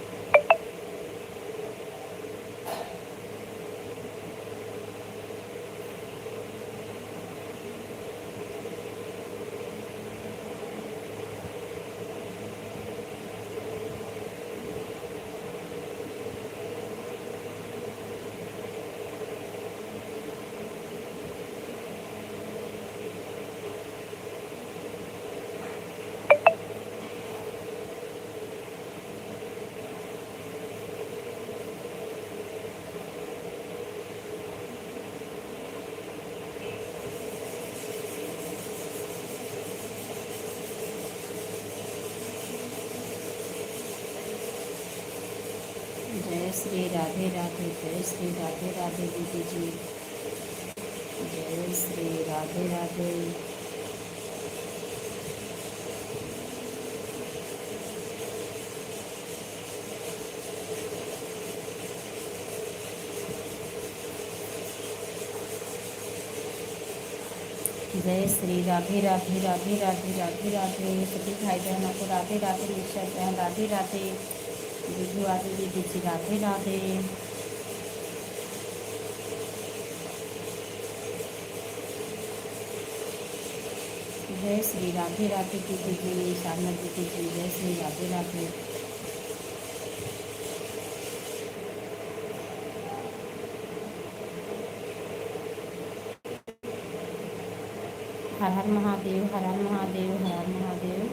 जय श्री राधे राधे, जय श्री राधे राधे दीदी जी, जय श्री राधे राधे। जय श्री राधे राधे राधे राधे राधे राधे। सभी भाई बहनों को राधे राधे। निश्चय बहन राधे राधे। विजू आदि दीदी जी राधे राधे। जय श्री राधे राधे दीदी जी, शारदा दीदी जी, जय श्री राधे राधे। हर हर महादेव, हर हर महादेव, हर हर महादेव।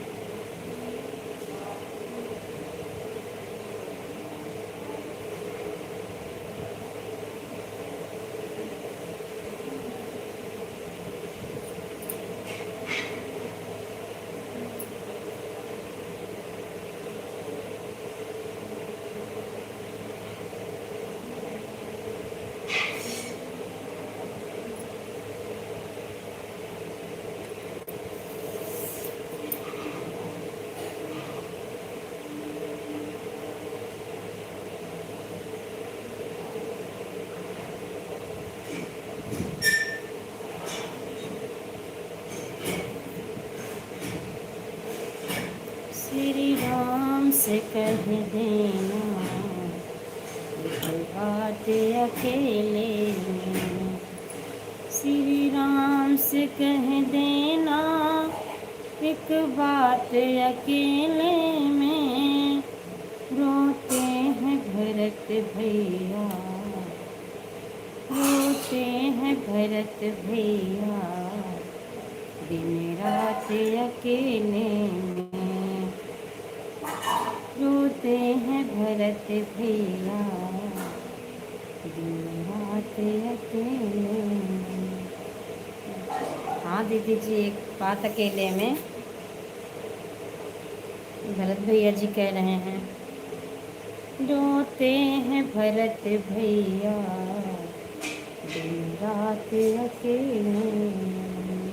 श्री राम से कह देना एक बात अकेले में, श्री राम से कह देना एक बात अकेले में। रोते हैं भरत भैया, रोते हैं भरत भैया, दिन रात अकेले में। रोते हैं भरत भैया, दिन रात अकेले में। हाँ दीदी जी, एक बात अकेले में भरत भैया जी कह रहे हैं। रोते हैं भरत भैया, दिन रात अकेले में।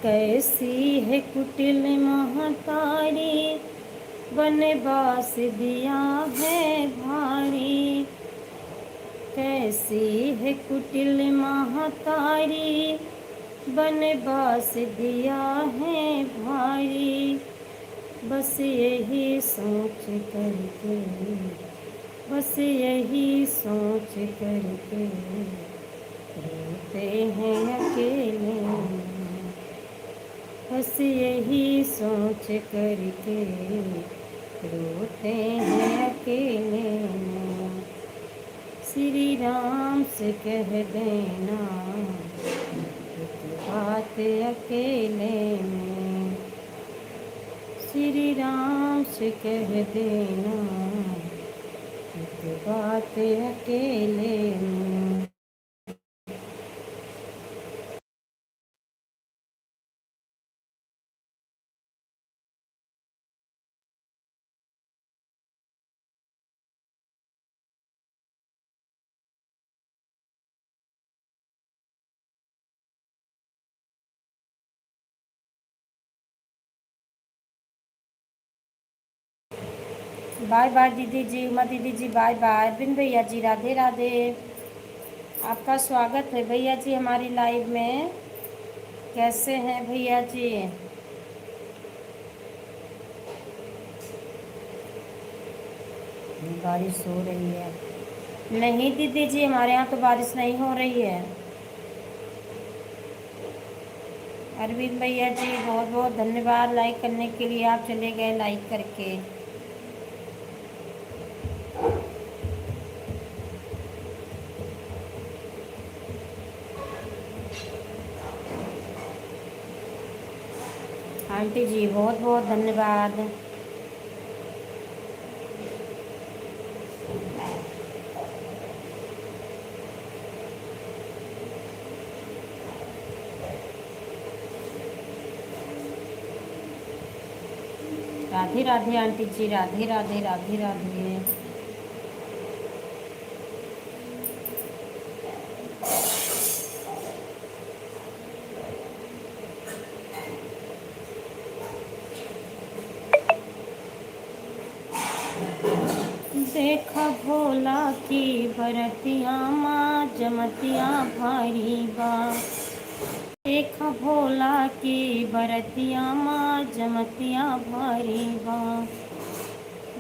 कैसी है कुटिल महतारी, वनवास दिया है भारी। कैसी है कुटिल महतारी, वनवास दिया है भारी। बस यही सोच करके, बस यही सोच करके रोते हैं अकेले में। बस यही सोच करके रोते हैं अकेले में। श्री राम से कह देना एक बात अकेले में, श्री राम से कह देना एक बात अकेले में। बाय बाय दीदी जी, उमा दीदी जी बाय बाय। अरविंद भैया जी राधे राधे। आपका स्वागत है भैया जी हमारी लाइव में। कैसे हैं भैया जी? बारिश हो रही है? नहीं दीदी जी, हमारे यहाँ तो बारिश नहीं हो रही है। अरविंद भैया जी बहुत बहुत धन्यवाद लाइक करने के लिए। आप चले गए लाइक करके। आंटी जी बहुत बहुत धन्यवाद। राधे राधे आंटी जी, राधे राधे राधे राधे। देखा भोला की बरतिया माँ जमतिया भारी बा। देखा भोला की बरतिया माँ जमतिया भारी बा।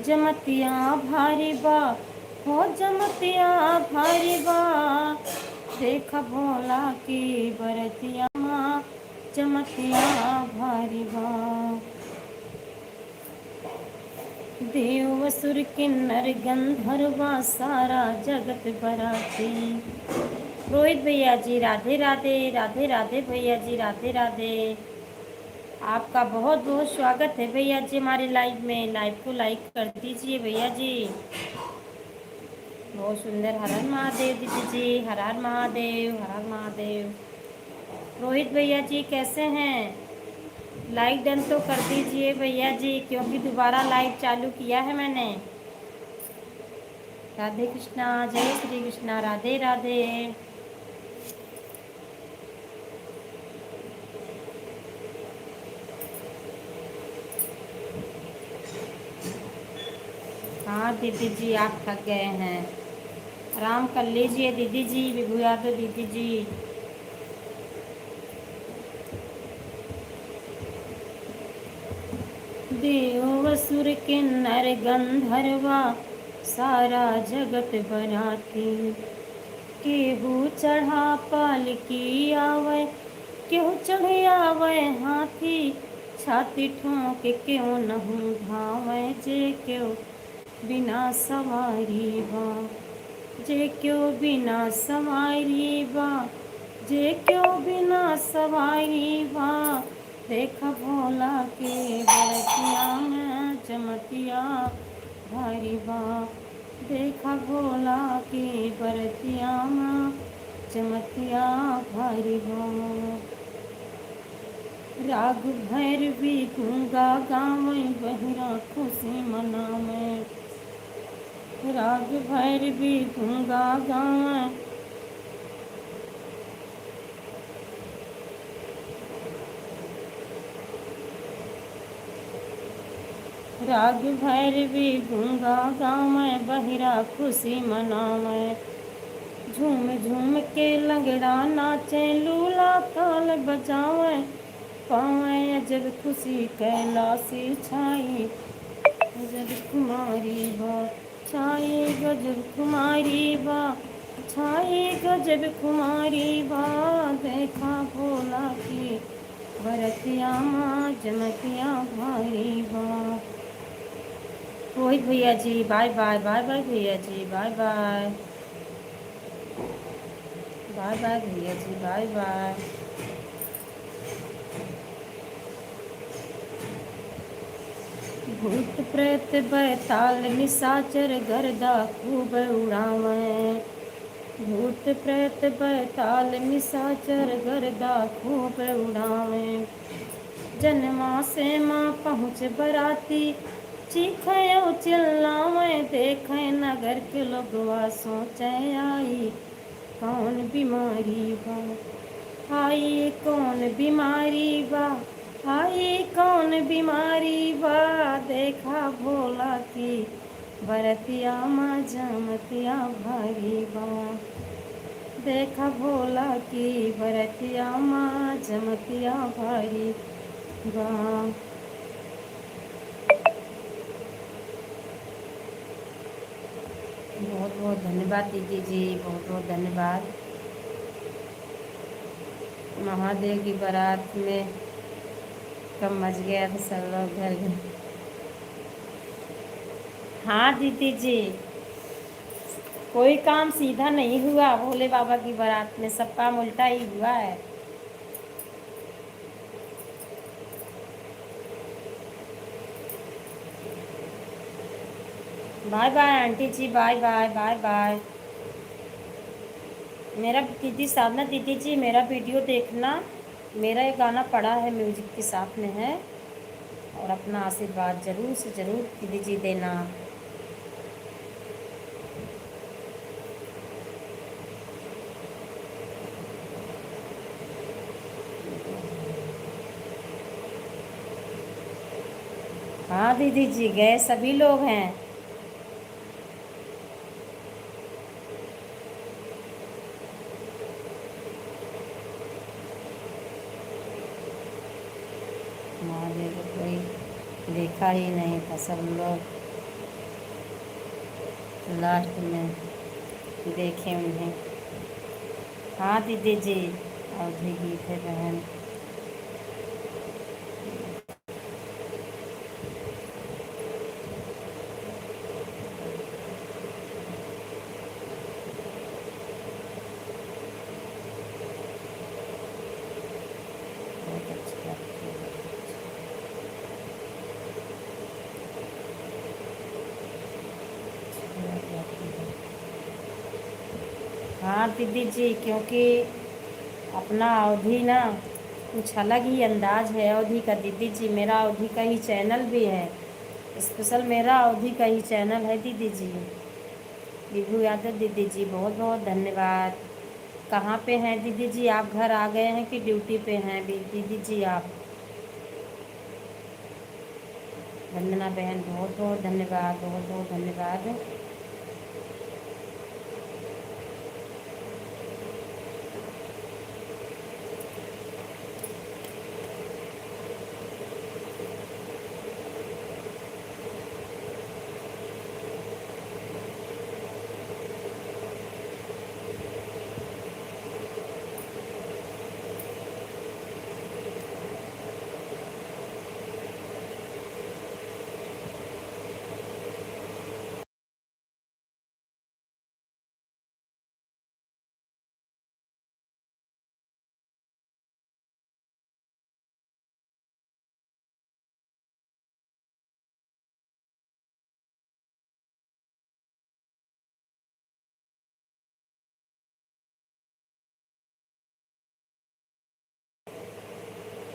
जमतिया भारी बा, हो जमतिया भारी बा। देखा भोला की बरतिया माँ जमतिया भारी बा। देव असुर किन्नर गंधर्वा सारा जगत बराती। रोहित भैया जी राधे राधे, राधे राधे भैया जी, राधे राधे। आपका बहुत बहुत स्वागत है भैया जी हमारे लाइव में। लाइव को लाइक कर दीजिए भैया जी। बहुत सुंदर। हर हर महादेव दीदी जी, हर हर महादेव, हर हर महादेव। रोहित भैया जी कैसे हैं? लाइक डन तो कर दीजिए भैया जी, क्योंकि दोबारा लाइव चालू किया है मैंने। राधे कृष्णा, जय श्री कृष्णा, राधे राधे। हाँ दीदी जी आप थक गए हैं, आराम कर लीजिए दीदी जी, विभू यादव दीदी जी। देव असुर किन्नर गंधर्वा सारा जगत बराती। केहू चढ़ा पालकी आवे, केहू चढ़े आवे हाथी। छाती ठोंक क्यों नहीं भावे, जे क्यों बिना सवारी बा। जे क्यों बिना सवारी बा, जे क्यों बिना सवारी बा। देखा भोला के बरतिया में जमतिया भारी बा। देखा भोला के बरतिया में जमतिया भारी बा। राग भैरवी गूंगा गावे, बहिरा खुशी मनावे। राग भैरवी गूंगा गावे, राग भैरवी गूंगा गावे, बहिरा खुशी मनावे। झूम झूम के लंगड़ा नाचे, लूला ताल बजावे। पावे अजब खुशी कैलाशी छाई, गजब कुमारी बा। छाई गजब कुमारी बा, छाई गजब कुमारी बा। देखा भोला की बरतिया माँ जमतिया भारी बा। रोहित भैया जी बाय बाय, बाय बाय भैया जी, बाय बाय, बाय बाय भैया जी, बाय बाय। भूत प्रेत बैताल निशाचर गर्दा खूब उड़ावे। भूत प्रेत बैताल निशाचर गर्दा खूब उड़ावे। जन्मा से माँ पहुँच बराती, चीखे चिल्लावे। देखे नगर के लोगवा सोचे आई कौन बीमारी बा। आई कौन बीमारी बा, आई कौन बीमारी बा। देखा भोला की बरतिया माँ जमतिया भारी बा। देखा भोला की बरतिया माँ जमतिया भारी बा। बहुत बहुत धन्यवाद दीदी जी, बहुत बहुत धन्यवाद। महादेव की बारात में कब मच गया तो सब लोग घर गए। हाँ दीदी जी, कोई काम सीधा नहीं हुआ भोले बाबा की बारात में, सब काम उल्टा ही हुआ है। बाय बाय आंटी जी, बाय बाय, बाय बाय। मेरा दीदी साधना दीदी जी मेरा वीडियो देखना, मेरा ये गाना पड़ा है म्यूजिक के साथ में है, और अपना आशीर्वाद ज़रूर से ज़रूर दीदी जी देना। हाँ दीदी जी, गए सभी लोग हैं। महादेव को कोई देखा ही नहीं था, सब लोग लास्ट में देखे उन्हें। हाँ दीदी जी, अवधि गीत है बहन। बहुत अच्छी लगती है। हाँ दीदी जी, क्योंकि अपना अवधि ना कुछ अलग ही अंदाज है अवधि का। दीदी जी, मेरा अवधि का ही चैनल भी है, स्पेशल मेरा अवधि का ही चैनल है दीदी जी। विभू यादव दीदी जी, बहुत बहुत धन्यवाद। कहाँ पे हैं दीदी जी आप? घर आ गए हैं कि ड्यूटी पे हैं दीदी जी आप? वंदना बहन, बहुत बहुत धन्यवाद, बहुत बहुत धन्यवाद।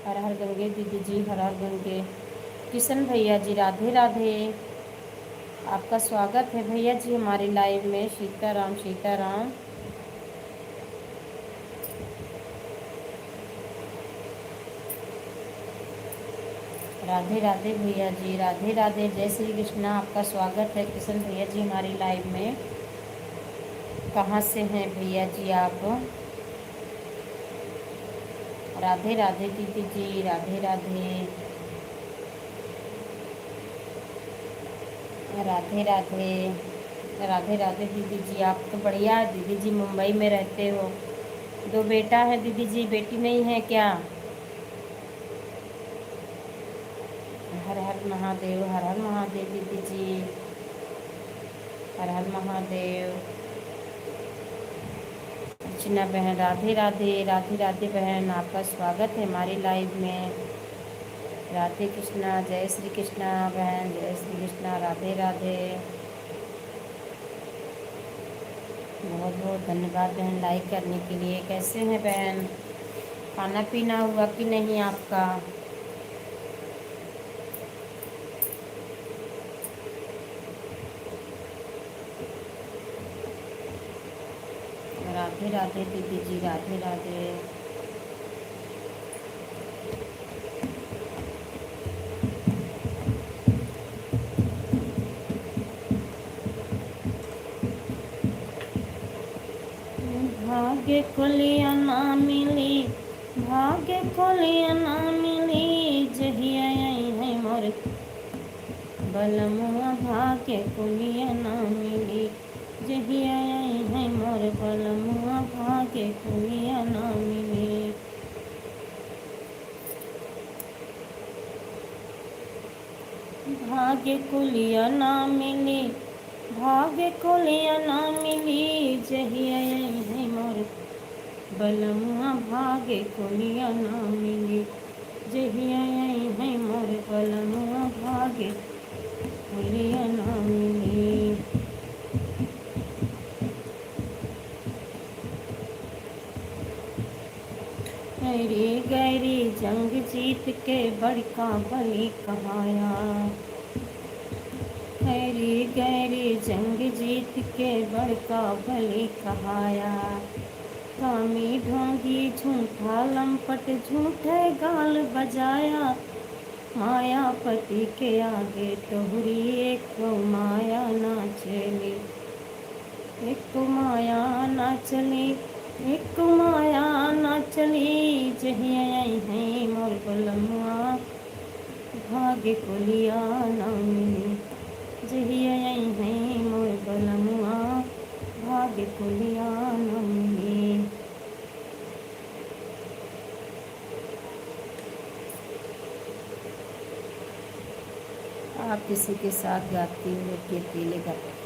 हर हर गंगे दीदी जी, हर हर गंगे। किशन भैया जी, राधे राधे। आपका स्वागत है भैया जी हमारी लाइव में। सीताराम सीताराम। राधे राधे भैया जी, राधे राधे, जय श्री कृष्णा। आपका स्वागत है किशन भैया जी हमारी लाइव में। कहाँ से हैं भैया जी आप? राधे राधे दीदी जी, राधे राधे, राधे राधे, राधे राधे दीदी जी। आप तो बढ़िया है दीदी जी, मुंबई में रहते हो। दो बेटा है दीदी जी, बेटी नहीं है क्या? हर हर महादेव, हर हर महादेव दीदी जी, हर हर महादेव। अर्चना बहन, राधे राधे, राधे राधे बहन, आपका स्वागत है हमारी लाइव में। राधे कृष्णा, जय श्री कृष्णा बहन, जय श्री कृष्णा, राधे राधे। बहुत बहुत धन्यवाद बहन लाइक करने के लिए। कैसे हैं बहन? खाना पीना हुआ कि नहीं आपका? राधे राधे दीदी जी, राधे राधे। भाग्य खोलिया ना मिली, भाग्य खोलिया ना मिली, जहिया आई है मोर बलमुआ। भाग्य खोलिया ना मिली, जहिया आई है मोर बलमुआ। भाग्य खोलिया ना मिली। भाग्य खोलिया ना मिली, भाग्य खोलिया ना मिली, जहिया आई है मोर बलमुआ। भाग्य खोलिया ना मिली, जहिया आई है मोर बलमुआ। भाग्य खोलिया ना मिली। गैरी गैरी जंग जीत के बड़का बली कहाया। गहरी गहरी जंग जीत के बड़का बली कहाया। कामी ढोंगी झूठा लंपट झूठे गाल बजाया। मायापति के आगे तोहरी एक माया ना चली। एक माया ना चली, एक माया ना चली, जहिया है मोर बलमुआ भाग्य कुलिया ना मिली। जहिया है मोर बलमुआ भाग्य कुलिया ना मिली। आप किसी के साथ गाती हो कि अकेले गाती?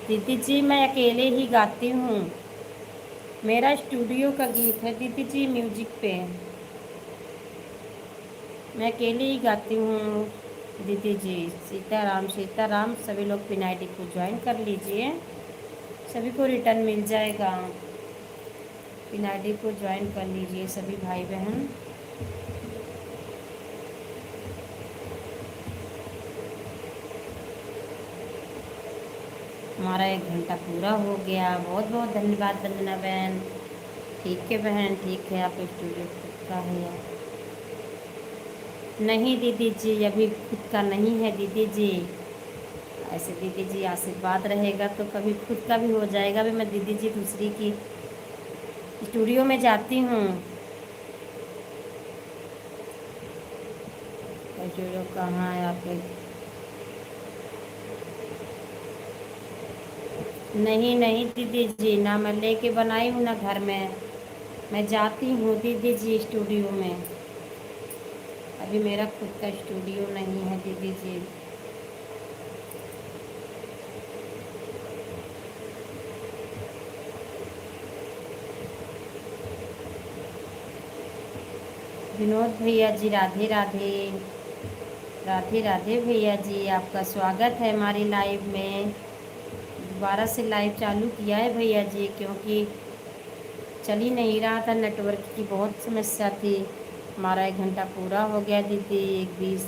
दीदी जी मैं अकेले ही गाती हूँ। मेरा स्टूडियो का गीत है दीदी जी, म्यूजिक पे मैं अकेले ही गाती हूँ दीदी जी। सीताराम सीताराम। सभी लोग पिनाइडी को ज्वाइन कर लीजिए, सभी को रिटर्न मिल जाएगा। पिनाइडी को ज्वाइन कर लीजिए सभी भाई बहन। हमारा 1 घंटा पूरा हो गया। बहुत बहुत धन्यवाद वंदना बहन। ठीक है बहन, ठीक है। आप स्टूडियो खुद का है? नहीं दीदी जी, अभी खुद का नहीं है दीदी जी। ऐसे दीदी जी आशीर्वाद रहेगा तो कभी खुद का भी हो जाएगा। अभी मैं दीदी जी दूसरी की स्टूडियो में जाती हूँ। स्टूडियो कहाँ है आपके? नहीं नहीं दीदी जी, ना मैं लेके बनाई हूँ ना घर में। मैं जाती हूँ दीदी जी स्टूडियो में। अभी मेरा खुद का स्टूडियो नहीं है दीदी जी। विनोद भैया जी राधे राधे। राधे राधे भैया जी, आपका स्वागत है हमारी लाइव में। दोबारा से लाइव चालू किया है भैया जी, क्योंकि चल ही नहीं रहा था, नेटवर्क की बहुत समस्या थी। हमारा 1 घंटा पूरा हो गया दीदी। 1:20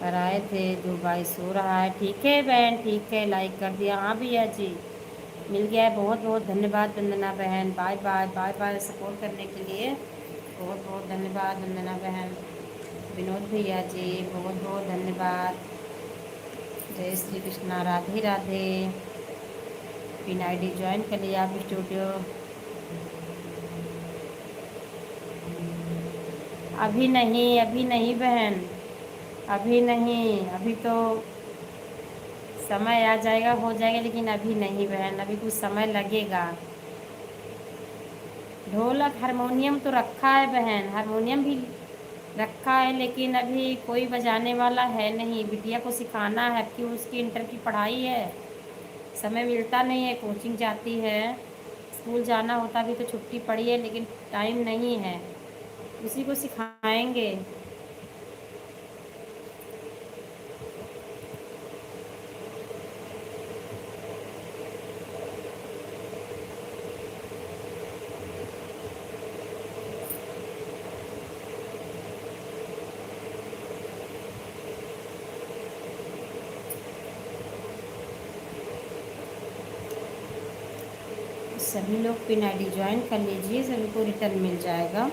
पर आए थे। 2 भाई सो रहा है। ठीक है बहन, ठीक है। लाइक कर दिया। हाँ भैया जी, मिल गया है। बहुत बहुत धन्यवाद वंदना बहन। Bye bye bye bye. Support करने के लिए बहुत बहुत धन्यवाद वंदना बहन। विनोद भैया जी बहुत बहुत धन्यवाद। जय Shri Krishna. Radhe Radhe. Pin ID join कर लिया आप स्टूडियो। अभी नहीं, अभी नहीं बहन, अभी नहीं। अभी तो समय आ जाएगा, हो जाएगा, लेकिन अभी नहीं बहन, अभी कुछ समय लगेगा। ढोलक हारमोनियम तो रखा है बहन, हारमोनियम भी रखा है, लेकिन अभी कोई बजाने वाला है नहीं। बिटिया को सिखाना है कि उसकी इंटर की पढ़ाई है, समय मिलता नहीं है। कोचिंग जाती है, स्कूल जाना होता। भी तो छुट्टी पड़ी है, लेकिन टाइम नहीं है। उसी को सिखाएंगे। सभी लोग पिन आईडी ज्वाइन कर लीजिए, सभी को रिटर्न मिल जाएगा।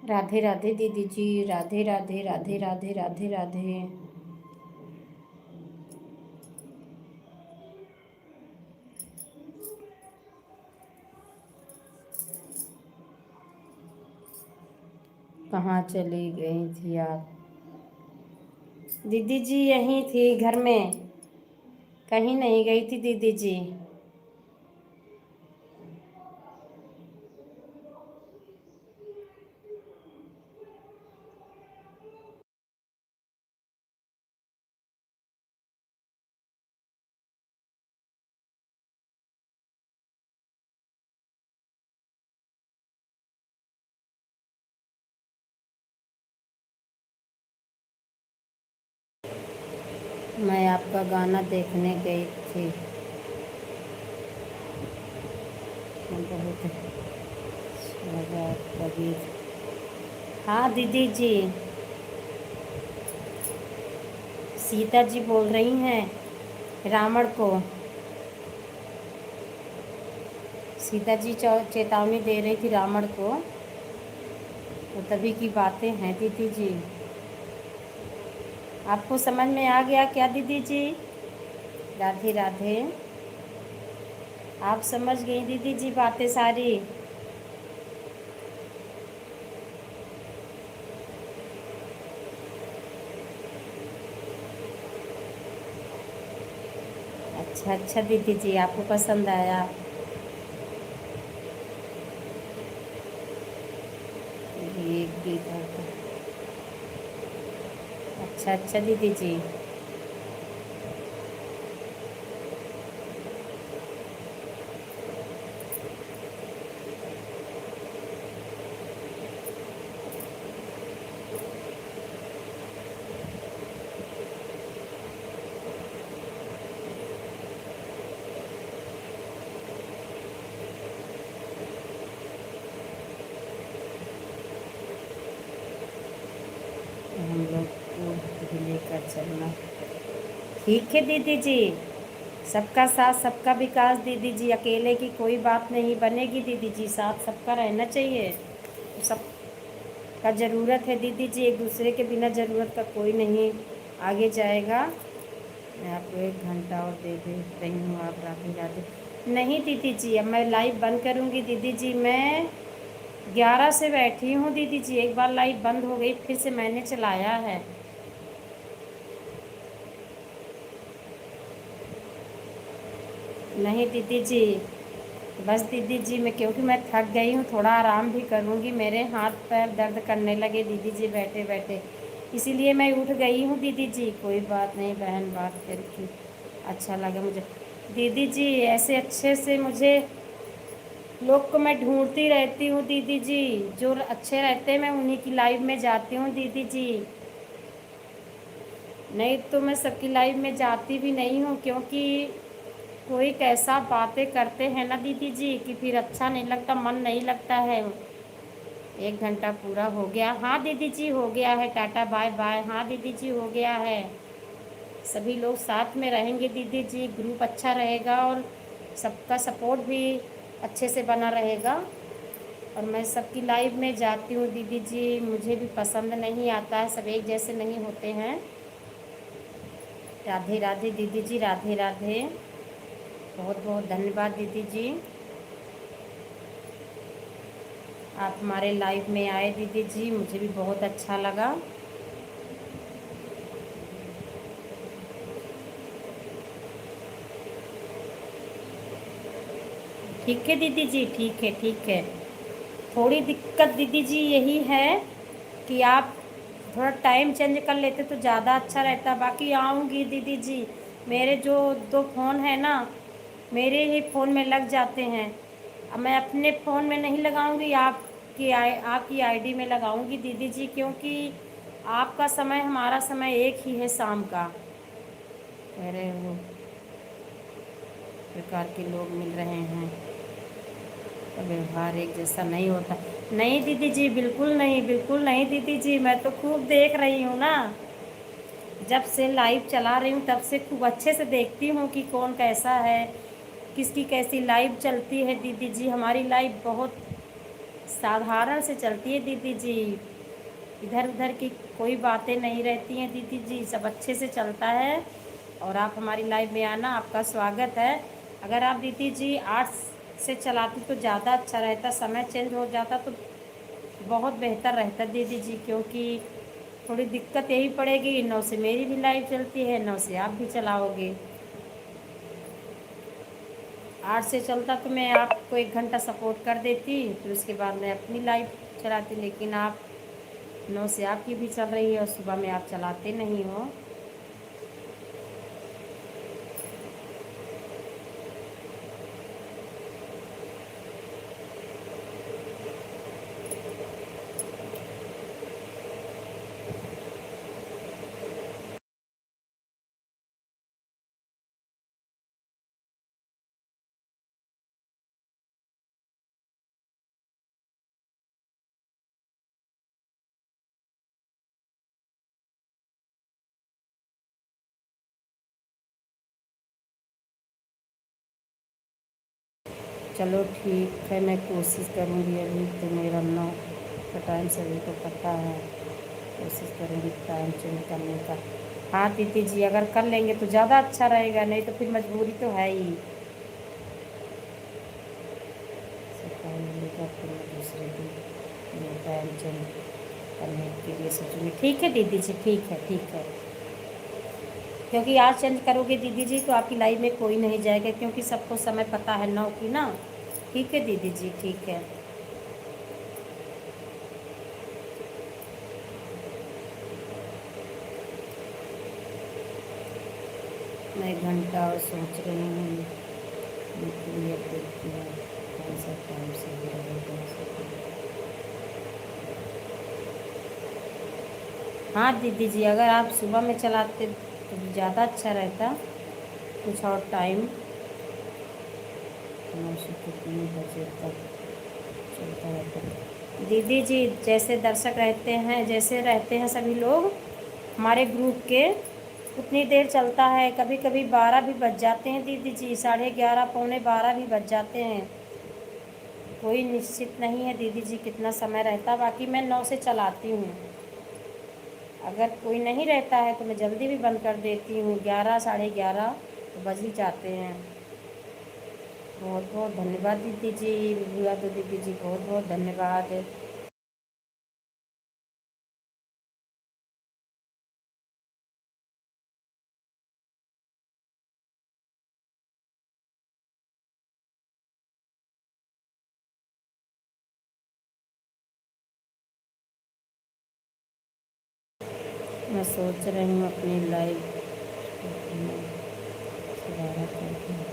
राधे राधे दीदी जी, राधे राधे राधे राधे राधे राधे। कहाँ चली गई थी आप? दीदी जी यहीं थी घर में, कहीं नहीं गई थी दीदी जी। मैं आपका गाना देखने गई थी, बहुत लगा आपका गीत। हाँ दीदी जी, सीता जी बोल रही हैं रावण को। सीता जी चेतावनी दे रही थी रावण को, तो तभी की बातें हैं दीदी जी। आपको समझ में आ गया क्या दीदी जी? राधे राधे। आप समझ गई दीदी जी बातें सारी? अच्छा अच्छा दीदी जी, आपको पसंद आया। ये एक गीत है। अच्छा अच्छा दीदी जी। हम लोग को भी लेकर चलना। ठीक है दीदी जी, सबका साथ सबका विकास दीदी जी, अकेले की कोई बात नहीं बनेगी दीदी जी, साथ सबका रहना चाहिए। सबका ज़रूरत है दीदी जी, एक दूसरे के बिना ज़रूरत का कोई नहीं आगे जाएगा। मैं आपको 1 घंटा और दे दे रही हूँ, आप राधे राधे। नहीं दीदी जी, अब मैं लाइव बंद करूँगी दीदी जी। मैं 11 से बैठी हूँ दीदी जी, एक बार लाइव बंद हो गई, फिर से मैंने चलाया है। नहीं दीदी जी, बस दीदी जी मैं, क्योंकि मैं थक गई हूँ, थोड़ा आराम भी करूँगी, मेरे हाथ पैर दर्द करने लगे दीदी जी बैठे बैठे, इसीलिए मैं उठ गई हूँ दीदी जी। कोई बात नहीं बहन, बात करके अच्छा लगा मुझे दीदी जी। ऐसे अच्छे से मुझे लोग को मैं ढूंढती रहती हूँ दीदी जी, जो अच्छे रहते हैं मैं उन्हीं की लाइव में जाती हूँ दीदी जी। नहीं तो मैं सबकी लाइव में जाती भी नहीं हूँ, क्योंकि कोई कैसा बातें करते हैं ना दीदी जी कि फिर अच्छा नहीं लगता, मन नहीं लगता है। 1 घंटा पूरा हो गया। हाँ दीदी जी हो गया है, टाटा बाय बाय। हाँ दीदी जी हो गया है। सभी लोग साथ में रहेंगे दीदी जी, ग्रुप अच्छा रहेगा और सबका सपोर्ट भी अच्छे से बना रहेगा। और मैं सबकी लाइव में जाती हूँ दीदी जी, मुझे भी पसंद नहीं आता है, सब एक जैसे नहीं होते हैं। राधे राधे दीदी जी, राधे राधे। बहुत बहुत धन्यवाद दीदी जी, आप हमारे लाइव में आए दीदी जी, मुझे भी बहुत अच्छा लगा। ठीक है दीदी जी, ठीक है ठीक है। थोड़ी दिक्कत दीदी जी यही है कि आप थोड़ा टाइम चेंज कर लेते तो ज़्यादा अच्छा रहता। बाकी आऊँगी दीदी जी, मेरे जो 2 फ़ोन हैं ना, मेरे ही फ़ोन में लग जाते हैं। अब मैं अपने फ़ोन में नहीं लगाऊंगी, आपकी आईडी में लगाऊंगी दीदी जी, क्योंकि आपका समय हमारा समय एक ही है शाम का। कह रहे हो प्रकार के लोग मिल रहे हैं, तो व्यवहार एक जैसा नहीं होता। नहीं दीदी जी, बिल्कुल नहीं, बिल्कुल नहीं दीदी जी, मैं तो खूब देख रही हूँ ना, जब से लाइव चला रही हूँ तब से खूब अच्छे से देखती हूँ कि कौन कैसा है, किसकी कैसी लाइव चलती है दीदी जी। हमारी लाइव बहुत साधारण से चलती है दीदी जी, इधर उधर की कोई बातें नहीं रहती हैं दीदी जी, सब अच्छे से चलता है। और आप हमारी लाइव में आना, आपका स्वागत है। अगर आप दीदी जी 8 से चलाती तो ज़्यादा अच्छा रहता, समय चेंज हो जाता तो बहुत बेहतर रहता दीदी जी, क्योंकि थोड़ी दिक्कत यही पड़ेगी, 9 से मेरी भी लाइव चलती है, 9 से आप भी चलाओगे। 8 से चलता तो मैं आपको 1 घंटा सपोर्ट कर देती, फिर उसके बाद मैं अपनी लाइव चलाती, लेकिन आप 9 से आपकी भी चल रही है और सुबह में आप चलाते नहीं हो। चलो ठीक है, मैं कोशिश करूँगी। अभी तो मेरा 9 का टाइम सभी को पता है, कोशिश करूँगी टाइम चेंज करने का। हाँ दीदी जी, अगर कर लेंगे तो ज़्यादा अच्छा रहेगा, नहीं तो फिर मजबूरी तो है ही। टाइम मिलेगा फिर मैं दूसरे दिन टाइम चेंज करने के लिए सोचूँगी। ठीक है दीदी जी, ठीक है ठीक है, क्योंकि आज चेंज करोगे दीदी जी तो आपकी लाइफ में कोई नहीं जाएगा, क्योंकि सबको समय पता है 9 की ना। ठीक है दीदी जी, ठीक है। मैं 1 घंटा और सोच रही हूँ, लेकिन ये देखती हूँ कौन सा टाइम सही रहेगा। हाँ दीदी जी, अगर आप सुबह में चलाते तो ज़्यादा अच्छा रहता, कुछ और टाइम 9 से कितने बजे तक चलता रहता। दीदी जी, जैसे दर्शक रहते हैं, जैसे रहते हैं सभी लोग हमारे ग्रुप के, उतनी देर चलता है। कभी कभी 12 भी बज जाते हैं दीदी जी, 11:30 पौने 12 भी बज जाते हैं। कोई निश्चित नहीं है दीदी जी कितना समय रहता, बाकी मैं 9 से चलाती हूँ। अगर कोई नहीं रहता है तो मैं जल्दी भी बंद कर देती हूँ, 11 11:30 तो बज ही जाते हैं। बहुत बहुत धन्यवाद दीदी जी, बुआ तो दीदी जी बहुत बहुत धन्यवाद। मैं सोच रही हूँ अपनी लाइफ में सुधार करके।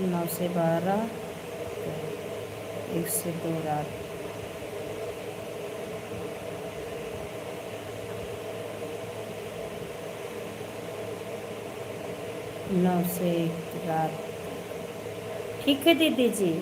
9 से 12, 1 से 2 रात। नौ से 1 रात। ठीक है दीदी जी।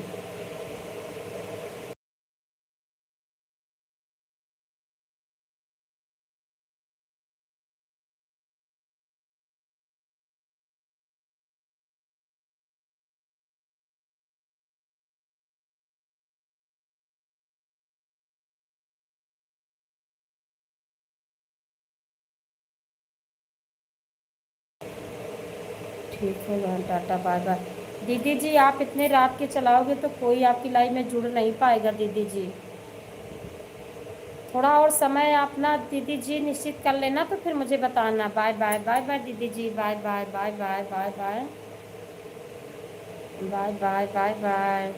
ठीक है बहन, टाटा बाय बाय। दीदी जी, आप इतने रात के चलाओगे तो कोई आपकी लाइफ में जुड़ नहीं पाएगा दीदी जी। थोड़ा और समय अपना दीदी जी निश्चित कर लेना, तो फिर मुझे बताना। बाय बाय बाय बाय दीदी जी, bye bye bye bye bye bye bye bye bye bye.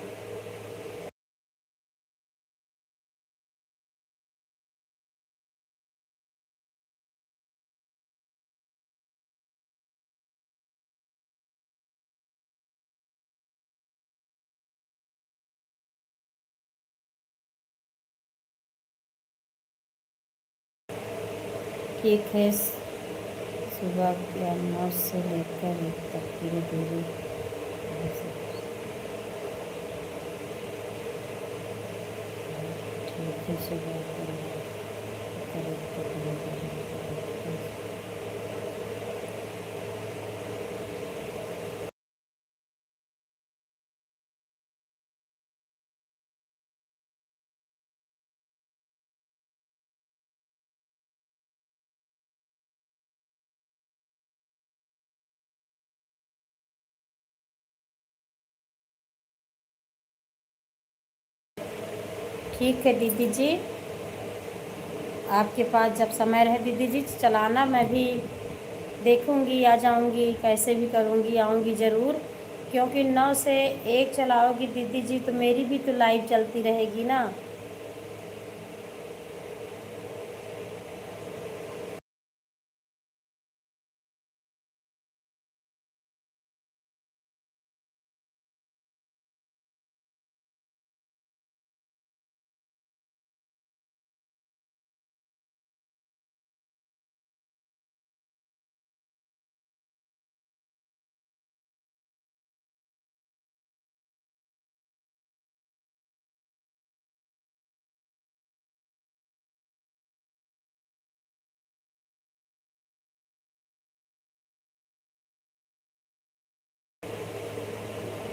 ठीक है, सुबह के 9 से लेकर 1 तक धीरे धीरे। ठीक है, सुबह ठीक है दीदी जी, आपके पास जब समय रहे दीदी जी चलाना, मैं भी देखूंगी, आ जाऊंगी, कैसे भी करूंगी, आऊंगी ज़रूर। क्योंकि 9 से 1 चलाओगी दीदी जी तो मेरी भी तो लाइव चलती रहेगी ना।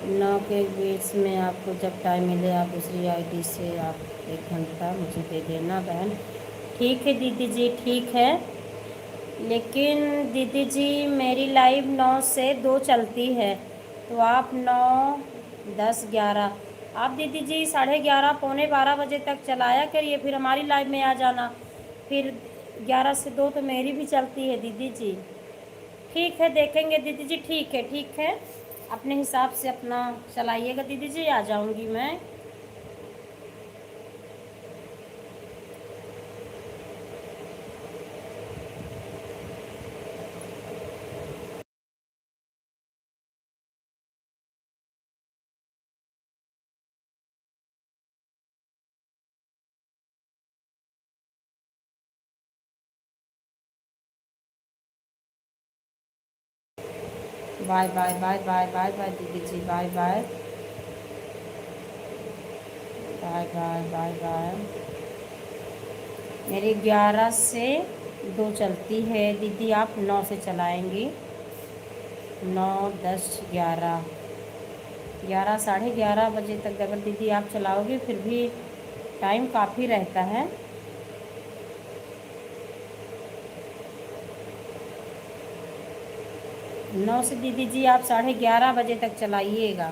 नौ के बीच में आपको जब टाइम मिले आप दूसरी आईडी से आप 1 घंटा मुझे दे देना बहन। ठीक है दीदी जी, ठीक है। लेकिन दीदी जी मेरी लाइव 9 से 2 चलती है, तो आप 9, 10, 11, आप दीदी जी 11:30 पौने 12 बजे तक चलाया करिए, फिर हमारी लाइव में आ जाना। फिर 11 से 2 तो मेरी भी चलती है दीदी जी। ठीक है, देखेंगे दीदी जी, ठीक है, ठीक है। अपने हिसाब से अपना चलाइएगा दीदी जी, आ जाऊंगी मैं। Bye bye bye bye bye bye दीदी जी, bye bye bye bye bye bye. मेरी 11 से 2 चलती है दीदी, आप 9 से चलाएंगी। 9, 10, 11, 11, 11:30 बजे तक अगर दीदी आप चलाओगे फिर भी टाइम काफ़ी रहता है। 9 से दीदी जी आप 11:30 बजे तक चलाइएगा।